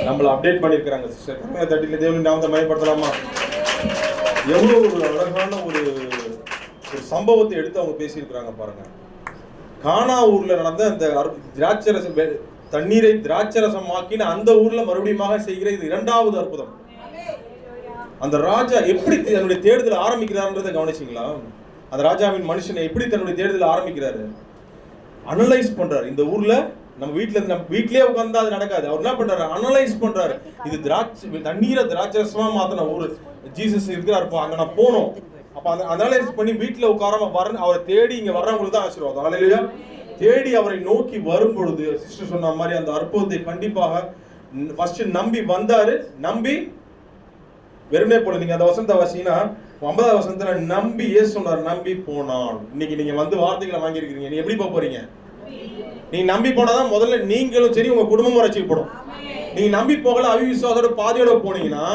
நம்மள அப்டேட் பண்ணிருக்காங்க சிஸ்டர். கர்ம தட்டில தேவனின் நாமத்தை மகிமைப்படுத்தலாமா? எவ்வளவு ஒரு அழகான ஒரு சம்பவத்தை எடுத்து அவங்க பேசியிருக்கிறாங்க பாருங்க. கானா ஊர்ல நடந்த அந்த திராட்சரசம் தண்ணீரை திராட்சரசமாக்கின அந்த ஊர்ல மறுபடியும் செய்கிற இது இரண்டாவது அற்புதம். அந்த ராஜா எப்படி தன்னுடைய தேடுதல் ஆரம்பிக்கிறார்ன்றதை கவனிச்சிங்களா? அந்த ராஜாவின் மனுஷனை எப்படி தன்னுடைய தேடுதல் ஆரம்பிக்கிறாரு, அனலைஸ் பண்றாரு. இந்த ஊர்ல நம்ம வீட்லயே உட்கார்ந்தா அது நடக்காது. அவர் என்ன பண்றாரு, அனலைஸ் பண்றாரு. இது தண்ணீரை திராட்சரசமா மாத்தின ஊர், ஜீசஸ் இருக்கிறாருப்பா, அங்க நான் போனோம். அப்ப அந்த அனலைஸ் பண்ணி வீட்டுல உட்காராம அவரை தேடி இங்க வர்றவங்களுக்கு தான் ஆசீர்வாதம். ஹல்லேலூயா. தேடி அவரை நோக்கி வரும் பொழுது சிஸ்டர் சொன்ன மாதிரி அந்த அற்புதத்தை கண்டிப்பாக ஃபர்ஸ்ட் நம்பி வந்தாரு. நம்பி வெறுமே போல. நீங்க அந்த வசனத்தை வாசிங்கன்னா 50வது வசனத்துல நம்பி இயேசு சொன்னார், நம்பி போனான். இன்னைக்கு நீங்க வந்து வார்த்தைகளை வாங்கி இருக்கீங்க. நீ எப்படி போறீங்க? நீ நம்பி போனாதான் முதல்ல நீங்களும் சரி உங்க குடும்பமும் ரட்சிக்கப்படும். நீங்க நம்பி போகல அவிசுவாசத்தோட பாதியோட போனீங்கன்னா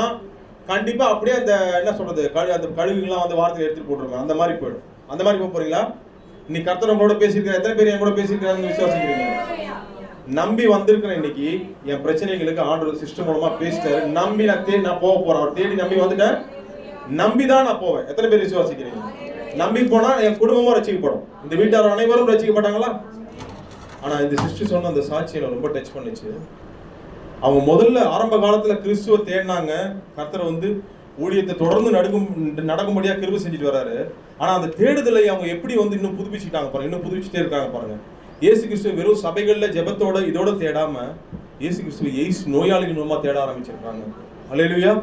கண்டிப்பா அப்படியே அந்த என்ன சொல்றது அந்த கழுகுலாம் வந்து வார்த்தையை எடுத்துட்டு போட்டுருங்க. அந்த மாதிரி போயிடும். அந்த மாதிரி போறீங்களா? இன்னைக்கு கர்த்தர் உங்களோட பேசியிருக்கிற எத்தனை பேர் என் கூட பேசியிருக்காங்க விசுவாசிக்கிறீங்க? நம்பி வந்திருக்கிறேன். இன்னைக்கு என் பிரச்சனைகளுக்கு ஆண்டவர் சிஸ்டம் மூலமா பேசிட்டாரு. நம்பி நான் போக போறேன். அவர் தேடி நம்பி வந்துட்டேன். நம்பிதான் நான் போவேன். எத்தனை பேர் விசுவாசிக்கிறீங்க? நம்பி போனா என் குடும்பமும் ரட்சிக்கப்படும். இந்த வீட்டார் அனைவரும் ரட்சிக்கப்பட்டாங்களா? ஆனா இந்த சிஸ்டர் சொன்ன அந்த சாட்சியை ரொம்ப டச் பண்ணுச்சு. அவங்க முதல்ல ஆரம்ப காலத்துல கிறிஸ்துவ தேடினாங்க. கர்த்தர் வந்து ஊழியத்தை தொடர்ந்து நடக்கும்படியா கிருபை செஞ்சுட்டு வர்றாரு. ஆனா அந்த தேடுதலை அவங்க எப்படி வந்து இன்னும் புதுப்பிச்சுட்டாங்க பாருங்க. இன்னும் புதுப்பிச்சுட்டே இருக்காங்க பாருங்க. இயேசு கிறிஸ்துவ வெறும் சபைகள்ல ஜெபத்தோட இதோட தேடாம இயேசு கிறிஸ்துவ எய்ஸ் நோயாளிகள் மூலமா தேட ஆரம்பிச்சிருக்காங்க. ஹல்லேலூயா.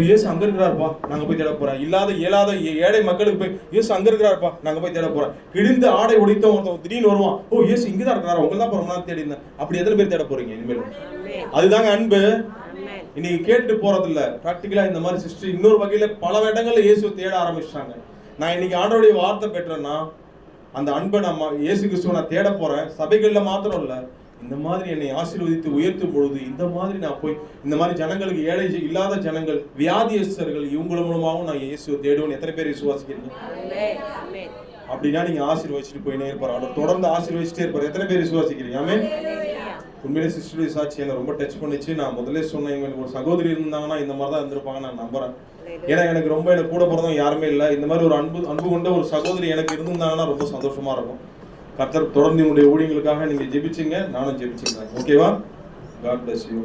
இயேசு அங்க இருக்கிறாருப்பா, நாங்க போய் தேட போறோம். இயலாத ஏழை மக்களுக்கு போய் இயேசு அங்க இருக்கிறாருப்பா, நாங்க போய் தேட போறோம். கிழிந்த ஆடை உடைத்த ஒருத்தன் திடீர்னு வருவான், ஓ இயேசு இங்கதான் இருக்கிறாரு, உங்களை தான் ரொம்ப நாள் தேடி இருந்தேன். அப்படி எத்தனை பேர் தேட போறீங்க இனிமேல்? அதுதாங்க அன்பு. இன்னைக்கு கேட்டு போறது இல்ல, பிராக்டிகலா இந்த மாதிரி சிஸ்டர் இன்னொரு வகையில பல இடங்கள்ல இயேசு தேட ஆரம்பிச்சிட்டாங்க. நான் இன்னைக்கு ஆண்டவருடைய வார்த்தை பெற்றேன்னா அந்த அன்பை நம்ம இயேசு கிறிஸ்துவ நான் தேட போறேன். சபைகள்ல மாத்திரம் இல்ல, இந்த மாதிரி என்னை ஆசீர்வதித்து உயர்த்தும் பொழுது இந்த மாதிரி நான் போய் இந்த மாதிரி ஜனங்களுக்கு, ஏழை இல்லாத ஜனங்கள், வியாதியஸ்தர்கள், இவங்கள மூலமாகவும் நான் இயேசுவை தேடுவேன். எத்தனை பேர் விசுவாசிக்கிறீங்க? அப்படின்னா நீங்க ஆசீர்வதிச்சுட்டு போயினே இருப்பாரு. அவர் தொடர்ந்து ஆசீர்வதிச்சுட்டே இருப்பாரு. எத்தனை பேர் விசுவாசிக்கிறீங்க? ஆமென். உண்மையிலே சிஸ்டருடைய சாட்சி என்னை ரொம்ப டச் பண்ணிச்சு. நான் முதல்ல சொன்னேன், எங்களுக்கு ஒரு சகோதரி இருந்தாங்கன்னா இந்த மாதிரி தான் இருந்திருப்பாங்க நான் நம்புறேன். ஏன்னா எனக்கு ரொம்ப எனக்கு கூட பிறந்தவங்க யாருமே இல்லை. இந்த மாதிரி ஒரு அன்பு கொண்ட ஒரு சகோதரி எனக்கு இருந்திருந்தாங்கன்னா ரொம்ப சந்தோஷமா இருக்கும். கர்த்தர் தொடர்ந்து உங்களுடைய ஊழியங்களுக்காக நீங்க ஜெபிச்சிங்க, நானும் ஜெபிச்சிருக்கேன். ஓகேவா? God bless you.